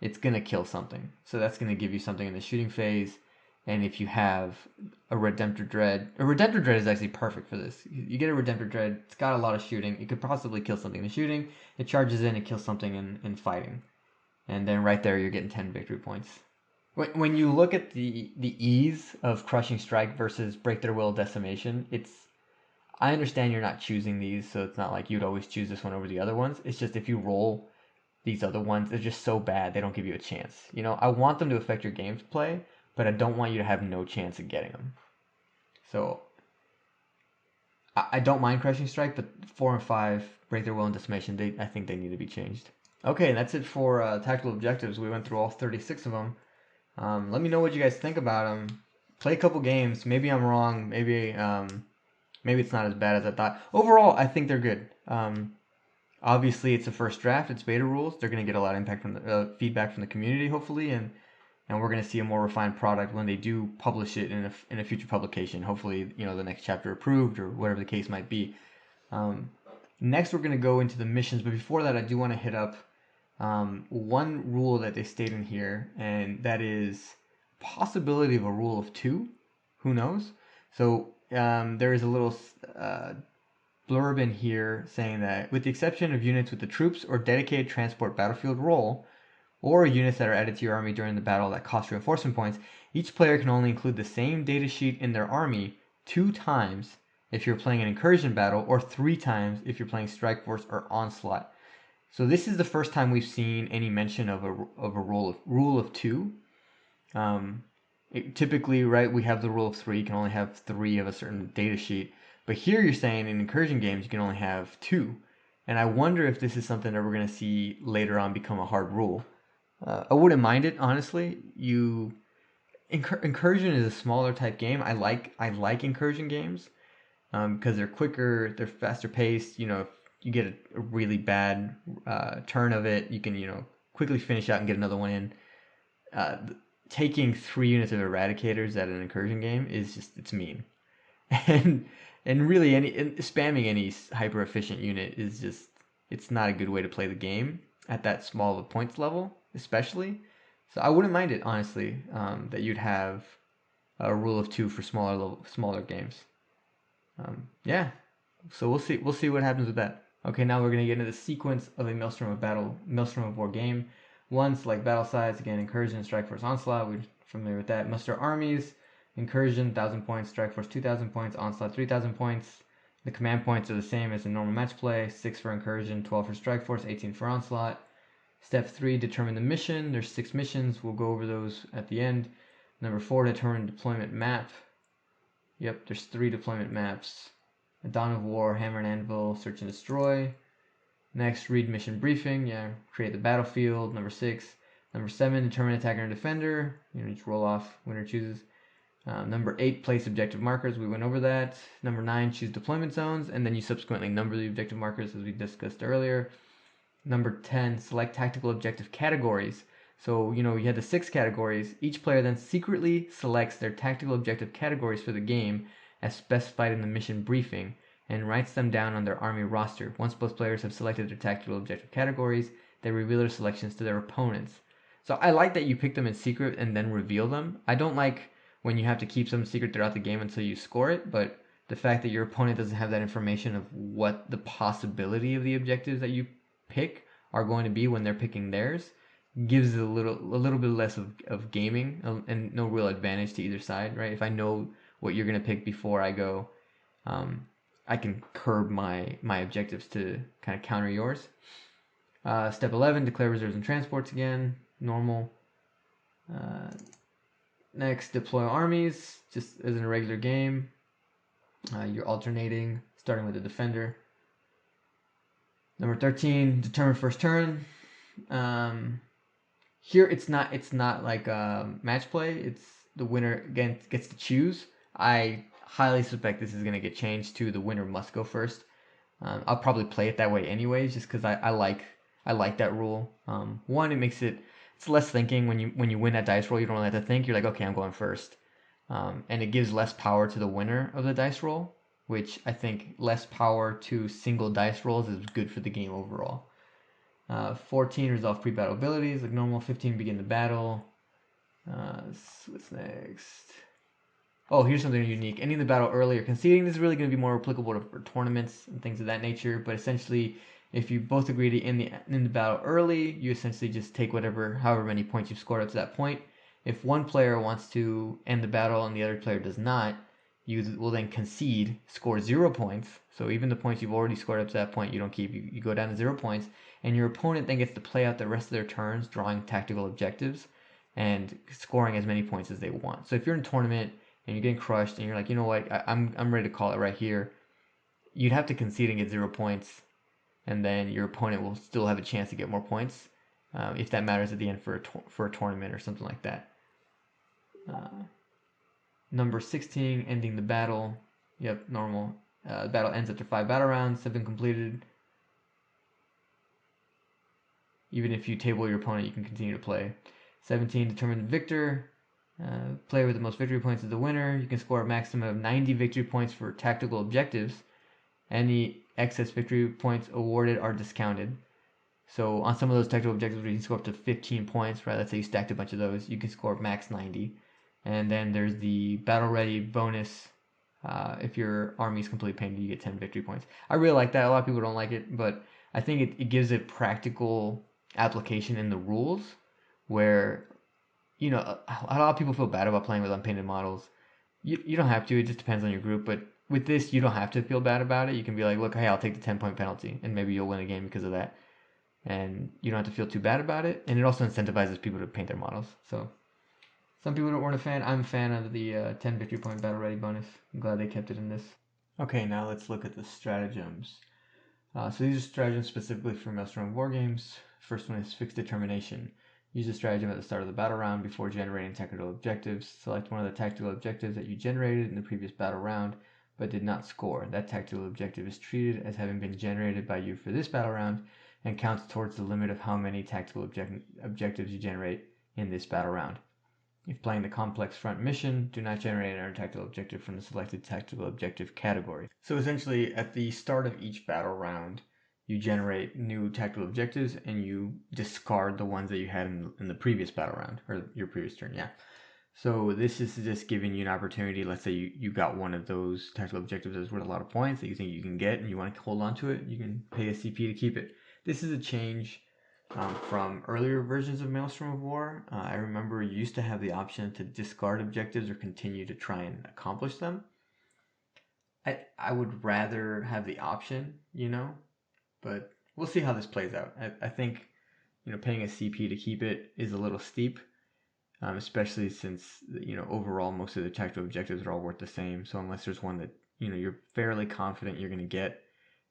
it's going to kill something. So that's going to give you something in the shooting phase. And if you have a Redemptor Dread is actually perfect for this. You get a Redemptor Dread, it's got a lot of shooting. It could possibly kill something in the shooting. It charges in, it kills something in fighting. And then right there, you're getting 10 victory points. When you look at the ease of Crushing Strike versus Break Their Will, Decimation, I understand you're not choosing these, so it's not like you'd always choose this one over the other ones. It's just if you roll these other ones, they're just so bad, they don't give you a chance. I want them to affect your gameplay, but I don't want you to have no chance of getting them. So I don't mind Crushing Strike, but 4 and 5, Break Their Will and Decimation, I think they need to be changed. Okay, that's it for tactical objectives. We went through all 36 of them. Let me know what you guys think about them. Play a couple games. Maybe I'm wrong. Maybe it's not as bad as I thought. Overall, I think they're good. Obviously, it's a first draft. It's beta rules. They're going to get a lot of impact from the feedback from the community, hopefully, and we're going to see a more refined product when they do publish it in a future publication. Hopefully, the next chapter approved or whatever the case might be. Next, we're going to go into the missions, but before that, I do want to hit up one rule that they state in here, and that is possibility of a rule of 2. Who knows? So there is a little blurb in here saying that with the exception of units with the troops or dedicated transport battlefield role, or units that are added to your army during the battle that cost reinforcement points, each player can only include the same data sheet in their army 2 times if you're playing an incursion battle, or 3 times if you're playing Strike Force or Onslaught. So this is the first time we've seen any mention of a rule of 2. Typically, right, we have the rule of 3. You can only have 3 of a certain data sheet. But here you're saying in incursion games you can only have 2. And I wonder if this is something that we're going to see later on become a hard rule. I wouldn't mind it, honestly. Incursion is a smaller type game. I like incursion games because they're quicker, they're faster paced. If you get a really bad turn of it, you can quickly finish out and get another one in. Taking 3 units of Eradicators at an incursion game is it's mean, and really spamming any hyper efficient unit is it's not a good way to play the game at that small of a points level, especially. So I wouldn't mind it, honestly, that you'd have a rule of 2 for smaller games. Yeah, so we'll see what happens with that. Okay, now we're gonna get into the sequence of a Maelstrom of War game. 1, select battle size. Again, Incursion, Strike Force, Onslaught. We're familiar with that. Muster armies. Incursion, 1,000 points. Strike Force, 2,000 points. Onslaught, 3,000 points. The command points are the same as in normal match play. 6 for Incursion, 12 for Strike Force, 18 for Onslaught. Step 3, determine the mission. There's 6 missions. We'll go over those at the end. Number 4, determine deployment map. Yep, there's 3 deployment maps. A Dawn of War, Hammer and Anvil, Search and Destroy. Next, read mission briefing. Yeah, create the battlefield. Number 6. Number 7, determine attacker and defender. Just roll off, winner chooses. Number 8, place objective markers. We went over that. Number 9, choose deployment zones, and then you subsequently number the objective markers as we discussed earlier. Number 10, select tactical objective categories. So, you had the 6 categories. Each player then secretly selects their tactical objective categories for the game as specified in the mission briefing, and writes them down on their army roster. Once both players have selected their tactical objective categories, they reveal their selections to their opponents. So I like that you pick them in secret and then reveal them. I don't like when you have to keep some secret throughout the game until you score it, but the fact that your opponent doesn't have that information of what the possibility of the objectives that you pick are going to be when they're picking theirs gives it a little bit less of gaming and no real advantage to either side, right? If I know what you're going to pick before I go, I can curb my objectives to kind of counter yours. Step 11, declare reserves and transports again. Normal. Next, deploy armies, just as in a regular game. You're alternating, starting with the defender. Number 13, determine first turn. Here it's not like match play. It's the winner again gets to choose. I highly suspect this is going to get changed to the winner must go first. I'll probably play it that way anyways, just because I like that rule. One, it makes it's less thinking when you win that dice roll. You don't really have to think. You're like, okay, I'm going first, and it gives less power to the winner of the dice roll, which I think less power to single dice rolls is good for the game overall. 14, resolve pre-battle abilities like normal. 15, begin the battle. What's next? Oh, here's something unique. Ending the battle early or conceding. This is really going to be more applicable for tournaments and things of that nature. But essentially, if you both agree to end the battle early, you essentially just take however many points you've scored up to that point. If one player wants to end the battle and the other player does not, you will then concede, score 0 points. So even the points you've already scored up to that point, you don't keep. You go down to 0 points, and your opponent then gets to play out the rest of their turns, drawing tactical objectives and scoring as many points as they want. So if you're in a tournament and you're getting crushed and you're like, you know what, I'm ready to call it right here, you'd have to concede and get 0 points, and then your opponent will still have a chance to get more points if that matters at the end for a tournament or something like that. Number 16, ending the battle. Yep, normal. The battle ends after 5 battle rounds have been completed. Even if you table your opponent, you can continue to play. 17, determine the victor. Player with the most victory points is the winner. You can score a maximum of 90 victory points for tactical objectives. Any excess victory points awarded are discounted. So on some of those tactical objectives where you can score up to 15 points, right? Let's say you stacked a bunch of those, you can score max 90. And then there's the battle ready bonus. If your army is completely painted, you get 10 victory points. I really like that. A lot of people don't like it, but I think it gives it practical application in the rules where, a lot of people feel bad about playing with unpainted models. You don't have to. It just depends on your group. But with this, you don't have to feel bad about it. You can be like, look, hey, I'll take the 10-point penalty, and maybe you'll win a game because of that. And you don't have to feel too bad about it. And it also incentivizes people to paint their models. So some people weren't a fan. I'm a fan of the 10 victory point battle ready bonus. I'm glad they kept it in this. Okay, now let's look at the stratagems. So these are stratagems specifically for Maelstrom war games. First one is fixed determination. Use the stratagem at the start of the battle round before generating tactical objectives. Select one of the tactical objectives that you generated in the previous battle round but did not score. That tactical objective is treated as having been generated by you for this battle round and counts towards the limit of how many tactical objectives you generate in this battle round. If playing the complex front mission, do not generate another tactical objective from the selected tactical objective category. So essentially, at the start of each battle round, you generate new tactical objectives and you discard the ones that you had in the previous battle round, or your previous turn, yeah. So this is just giving you an opportunity. Let's say you got one of those tactical objectives that's worth a lot of points that you think you can get and you want to hold on to it, you can pay a CP to keep it. This is a change from earlier versions of Maelstrom of War. I remember you used to have the option to discard objectives or continue to try and accomplish them. I would rather have the option, but we'll see how this plays out. I think, paying a CP to keep it is a little steep, especially since, overall most of the tactical objectives are all worth the same. So unless there's one that, you're fairly confident you're going to get,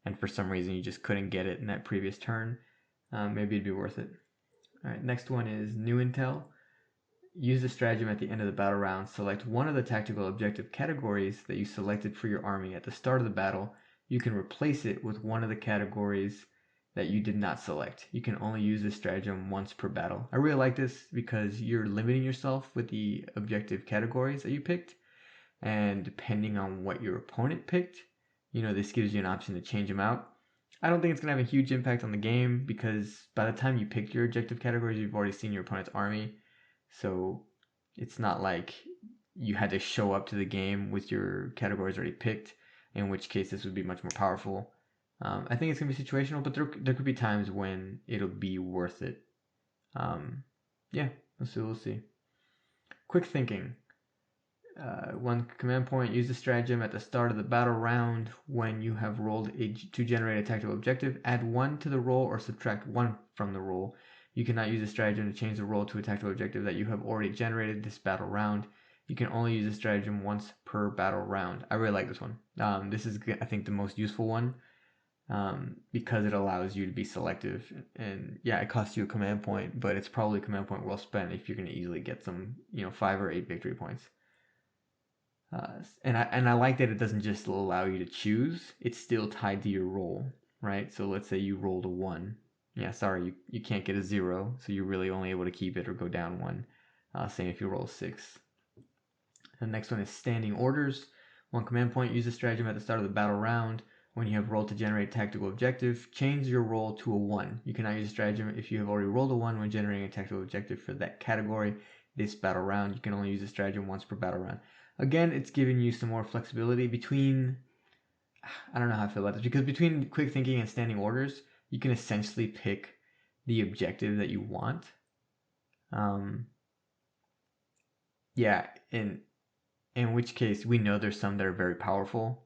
and for some reason you just couldn't get it in that previous turn, maybe it'd be worth it. All right, next one is new intel. Use the stratagem at the end of the battle round. Select one of the tactical objective categories that you selected for your army at the start of the battle. You can replace it with one of the categories that you did not select. You can only use this stratagem once per battle. I really like this because you're limiting yourself with the objective categories that you picked, and depending on what your opponent picked, this gives you an option to change them out. I don't think it's going to have a huge impact on the game because by the time you pick your objective categories, you've already seen your opponent's army. So it's not like you had to show up to the game with your categories already picked, in which case this would be much more powerful. I think it's going to be situational, but there could be times when it'll be worth it. Yeah, we'll see. Quick thinking. One command point, use the stratagem at the start of the battle round when you have rolled to generate a tactical objective. Add 1 to the roll or subtract 1 from the roll. You cannot use a stratagem to change the roll to a tactical objective that you have already generated this battle round. You can only use a stratagem once per battle round. I really like this one. This is, I think, the most useful one because it allows you to be selective. And yeah, it costs you a command point, but it's probably a command point well spent if you're going to easily get some, 5 or 8 victory points. And I like that it doesn't just allow you to choose; it's still tied to your roll, right? So let's say you rolled a 1. Yeah, sorry, you can't get a 0, so you're really only able to keep it or go down 1. Same if you roll a 6. The next one is standing orders. 1 command point, use a stratagem at the start of the battle round. When you have rolled to generate tactical objective, change your roll to a 1. You cannot use a stratagem if you have already rolled a 1 when generating a tactical objective for that category this battle round. You can only use a stratagem once per battle round. Again, it's giving you some more flexibility between, I don't know how I feel about this, because between quick thinking and standing orders, you can essentially pick the objective that you want. Yeah, in which case we know there's some that are very powerful.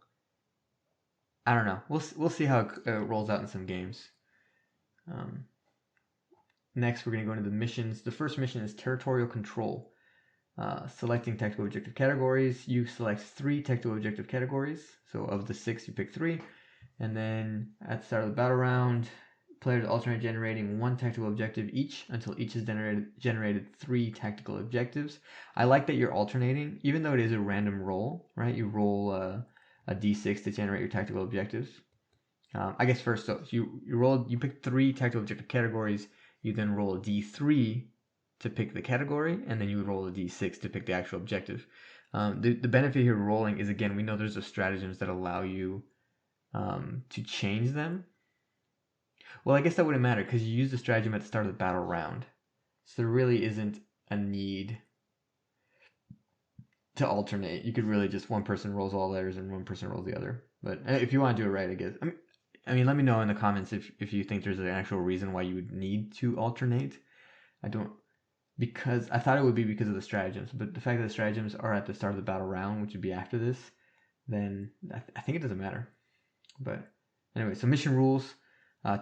I don't know. We'll see how it rolls out in some games. Next, we're going to go into the missions. The first mission is territorial control. Selecting tactical objective categories, you select 3 tactical objective categories. So of the 6, you pick 3. And then at the start of the battle round, players alternate generating 1 tactical objective each until each has generated 3 tactical objectives. I like that you're alternating, even though it is a random roll, right? You roll a d6 to generate your tactical objectives. I guess first, so you pick 3 tactical objective categories, you then roll a d3 to pick the category, and then you would roll a d6 to pick the actual objective. The benefit here of rolling is, again, we know there's those stratagems that allow you to change them. Well, I guess that wouldn't matter because you use the stratagem at the start of the battle round. So there really isn't a need to alternate. You could really just one person rolls all letters and one person rolls the other. But if you want to do it right, I guess. I mean, let me know in the comments if you think there's an actual reason why you would need to alternate. I don't, because I thought it would be because of the stratagems, but the fact that the stratagems are at the start of the battle round, which would be after this, then I think it doesn't matter. But anyway, so mission rules.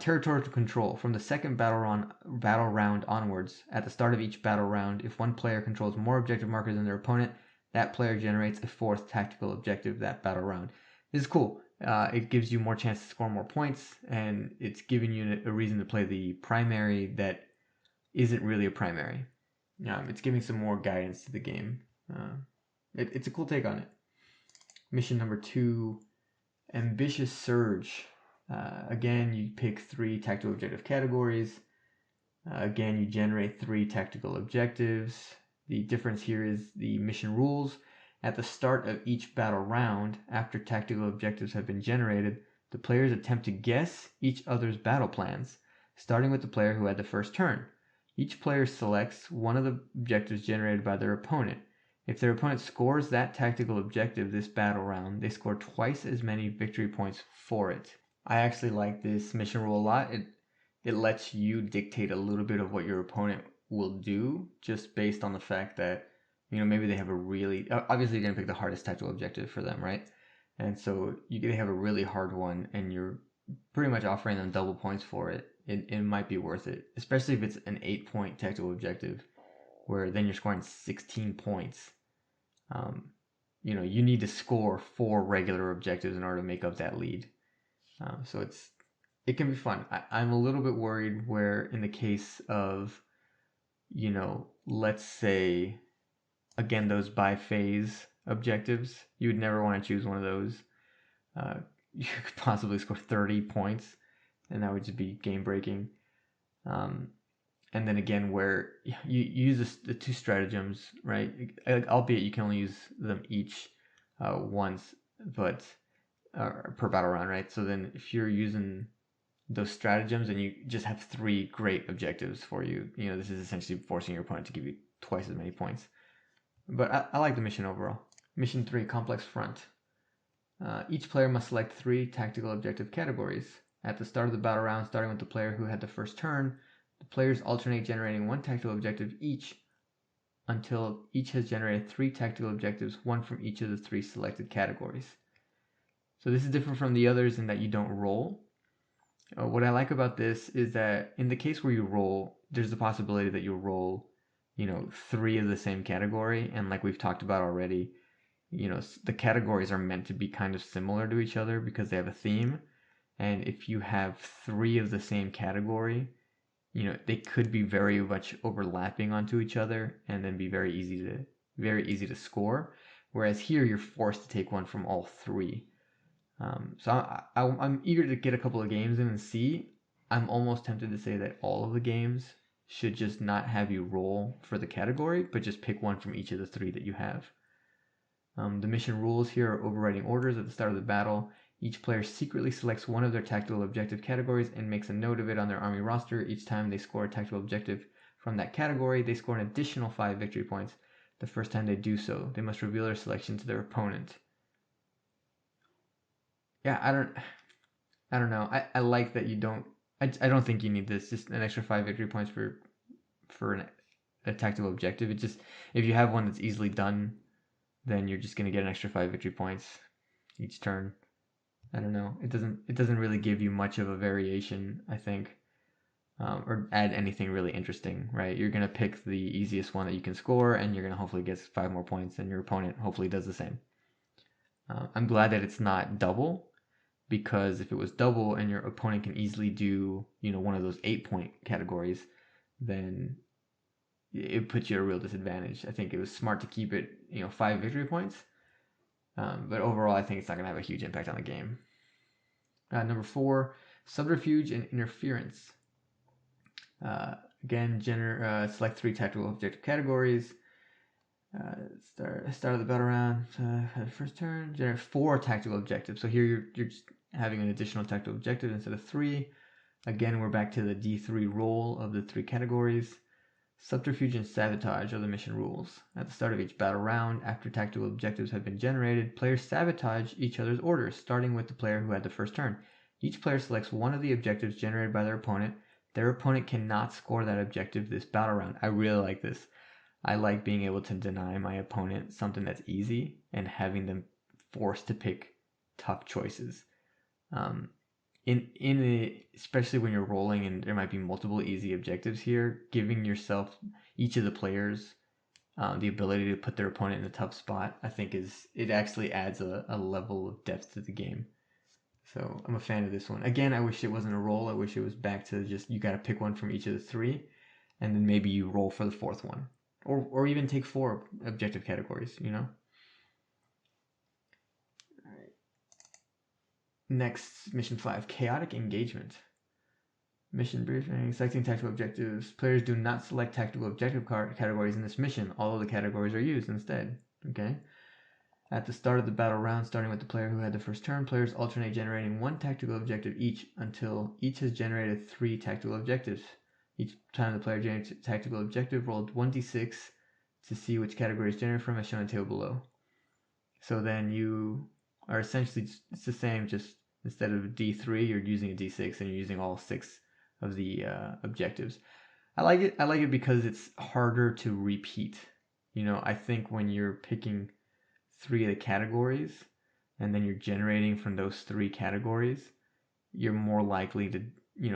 Territorial control. From the second battle round onwards, at the start of each battle round, if one player controls more objective markers than their opponent, that player generates a 4th tactical objective that battle round. This is cool. It gives you more chance to score more points, and it's giving you a reason to play the primary that isn't really a primary. It's giving some more guidance to the game. It's a cool take on it. Mission number 2, Ambitious Surge. Again, you pick 3 tactical objective categories. Again, you generate 3 tactical objectives. The difference here is the mission rules. At the start of each battle round, after tactical objectives have been generated, the players attempt to guess each other's battle plans, starting with the player who had the first turn. Each player selects one of the objectives generated by their opponent. If their opponent scores that tactical objective this battle round, they score twice as many victory points for it. I actually like this mission rule a lot. It lets you dictate a little bit of what your opponent will do just based on the fact that, maybe they have a really, obviously you're going to pick the hardest tactical objective for them, right? And so they have a really hard one and you're pretty much offering them double points for it. It might be worth it, especially if it's an 8-point tactical objective where then you're scoring 16 points. You need to score 4 regular objectives in order to make up that lead. So it can be fun. I'm a little bit worried where in the case of, let's say, again, those bi-phase objectives, you would never want to choose one of those. You could possibly score 30 points, and that would just be game-breaking. And then again, where you use the 2 stratagems, right? Albeit you can only use them each once, but per battle round, right? So then if you're using those stratagems, and you just have 3 great objectives for you. You know, this is essentially forcing your opponent to give you twice as many points. But I like the mission overall. Mission 3, Complex Front. Each player must select 3 tactical objective categories. At the start of the battle round, starting with the player who had the first turn, the players alternate generating 1 tactical objective each until each has generated 3 tactical objectives, 1 from each of the 3 selected categories. So this is different from the others in that you don't roll. What I like about this is that in the case where you roll, there's the possibility that you'll roll, 3 of the same category, and like we've talked about already, the categories are meant to be kind of similar to each other because they have a theme. And if you have 3 of the same category, they could be very much overlapping onto each other and then be very easy to score. Whereas here you're forced to take one from all 3. So I'm eager to get a couple of games in and see. I'm almost tempted to say that all of the games should just not have you roll for the category, but just pick one from each of the 3 that you have. The mission rules here are overriding orders at the start of the battle. Each player secretly selects one of their tactical objective categories and makes a note of it on their army roster. Each time they score a tactical objective from that category, they score an additional 5 victory points. The first time they do so, they must reveal their selection to their opponent. Yeah, I don't know. I like that you don't. I don't think you need this. Just an extra 5 victory points for a tactical objective. It just, if you have one that's easily done, then you're just gonna get an extra 5 victory points each turn. I don't know. It doesn't really give you much of a variation, I think, or add anything really interesting, right? You're gonna pick the easiest one that you can score, and you're gonna hopefully get 5 more points, and your opponent hopefully does the same. I'm glad that it's not double, because if it was double and your opponent can easily do, one of those 8-point categories, then it puts you at a real disadvantage. I think it was smart to keep it, 5 victory points. But overall, I think it's not going to have a huge impact on the game. Number 4, Subterfuge and Interference. Again, select 3 tactical objective categories. Start of the battle round. First turn, generate 4 tactical objectives. So here you're just having an additional tactical objective instead of 3. Again, we're back to the D3 roll of the 3 categories. Subterfuge and Sabotage are the mission rules. At the start of each battle round, after tactical objectives have been generated, players sabotage each other's orders, starting with the player who had the first turn. Each player selects one of the objectives generated by their opponent. Their opponent cannot score that objective this battle round. I really like this. I like being able to deny my opponent something that's easy and having them forced to pick tough choices. Especially when you're rolling and there might be multiple easy objectives here, giving yourself, each of the players, the ability to put their opponent in a tough spot, I think it actually adds a level of depth to the game. So I'm a fan of this one. Again, I wish it wasn't a roll. I wish it was back to just, you got to pick one from each of the 3, and then maybe you roll for the 4th one. Or even take 4 objective categories, Alright. Next, Mission 5, Chaotic Engagement. Mission briefing, selecting tactical objectives. Players do not select tactical objective categories in this mission, although the categories are used instead. Okay. At the start of the battle round, starting with the player who had the first turn, players alternate generating 1 tactical objective each until each has generated 3 tactical objectives. Each time the player generates a tactical objective, roll 1d6 to see which category is generated from, as shown in the table below. So then you are essentially, it's the same, just instead of d3, you're using a d6 and you're using all 6 of the objectives. I like it because it's harder to repeat. I think when you're picking 3 of the categories and then you're generating from those 3 categories, you're more likely to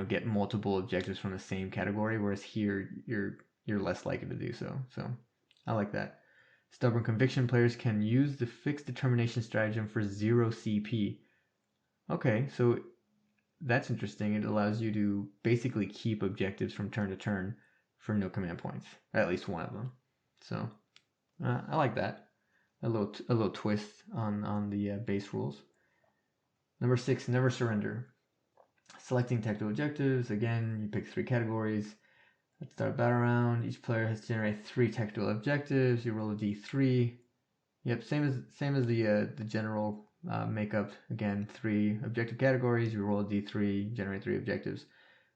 get multiple objectives from the same category, whereas here you're less likely to do so. So I like that. Stubborn Conviction, players can use the Fixed Determination stratagem for 0 CP. Okay, so that's interesting. It allows you to basically keep objectives from turn to turn for no command points, at least one of them. So I like that. A little twist on the base rules. Number 6, Never Surrender. Selecting tactical objectives. Again, you pick 3 categories. At the start of battle round, each player has to generate 3 tactical objectives. You roll a d3. Yep, same as the general make up, again, 3 objective categories. You roll a d3, generate 3 objectives.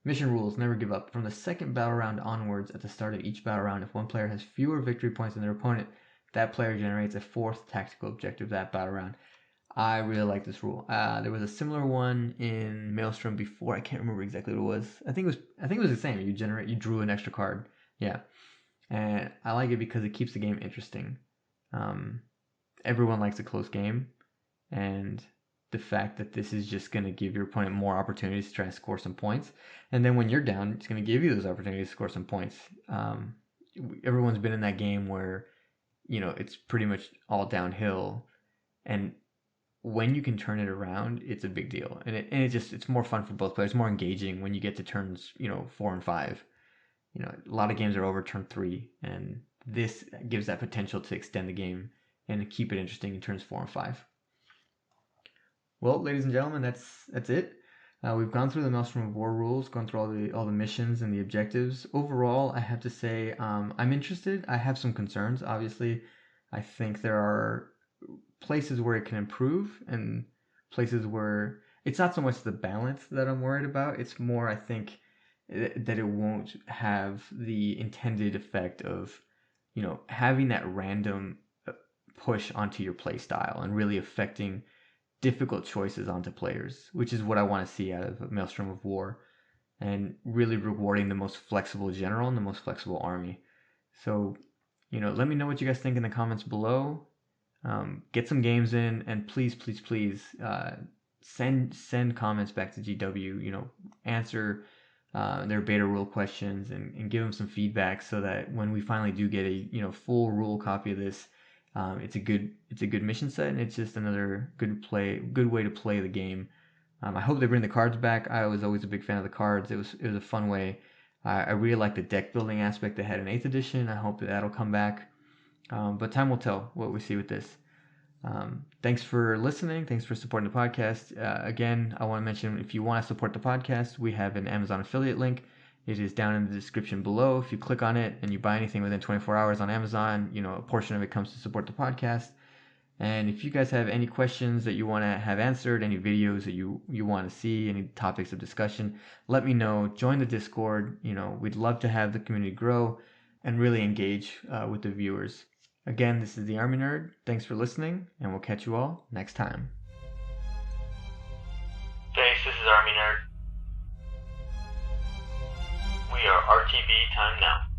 Mission rules: never give up. From the second battle round onwards, at the start of each battle round, if one player has fewer victory points than their opponent, that player generates a 4th tactical objective that battle round. I really like this rule. There was a similar one in Maelstrom before. I can't remember exactly what it was. I think it was the same. You drew an extra card. Yeah, and I like it because it keeps the game interesting. Everyone likes a close game, and the fact that this is just going to give your opponent more opportunities to try and score some points, and then when you're down, it's going to give you those opportunities to score some points. Everyone's been in that game where it's pretty much all downhill, and when you can turn it around, it's a big deal, and it's more fun for both players, more engaging when you get to turns 4 and 5. A lot of games are over turn 3, and this gives that potential to extend the game and keep it interesting in turns 4 and 5. Well, ladies and gentlemen, that's it. We've gone through the Maelstrom of War rules, gone through all the missions and the objectives. Overall, I have to say I'm interested. I have some concerns. Obviously, I think there are places where it can improve and places where it's not so much the balance that I'm worried about. It's more, I think, that it won't have the intended effect of having that random push onto your play style and really affecting difficult choices onto players, which is what I want to see out of Maelstrom of War, and really rewarding the most flexible general and the most flexible army. So, let me know what you guys think in the comments below. Get some games in, and please send comments back to GW. Answer their beta rule questions and give them some feedback so that when we finally do get a full rule copy of this, it's a good mission set, and it's just another good way to play the game. I hope they bring the cards back. I was always a big fan of the cards. It was a fun way. I really like the deck building aspect they had in 8th edition. I hope that'll come back. But time will tell what we see with this. Thanks for listening. Thanks for supporting the podcast. Again, I want to mention, if you want to support the podcast, we have an Amazon affiliate link. It is down in the description below. If you click on it and you buy anything within 24 hours on Amazon, a portion of it comes to support the podcast. And if you guys have any questions that you want to have answered, any videos that you want to see, any topics of discussion, let me know. Join the Discord. We'd love to have the community grow and really engage with the viewers. Again, this is the Army Nerd. Thanks for listening, and we'll catch you all next time. Thanks, this is Army Nerd. We are RTB time now.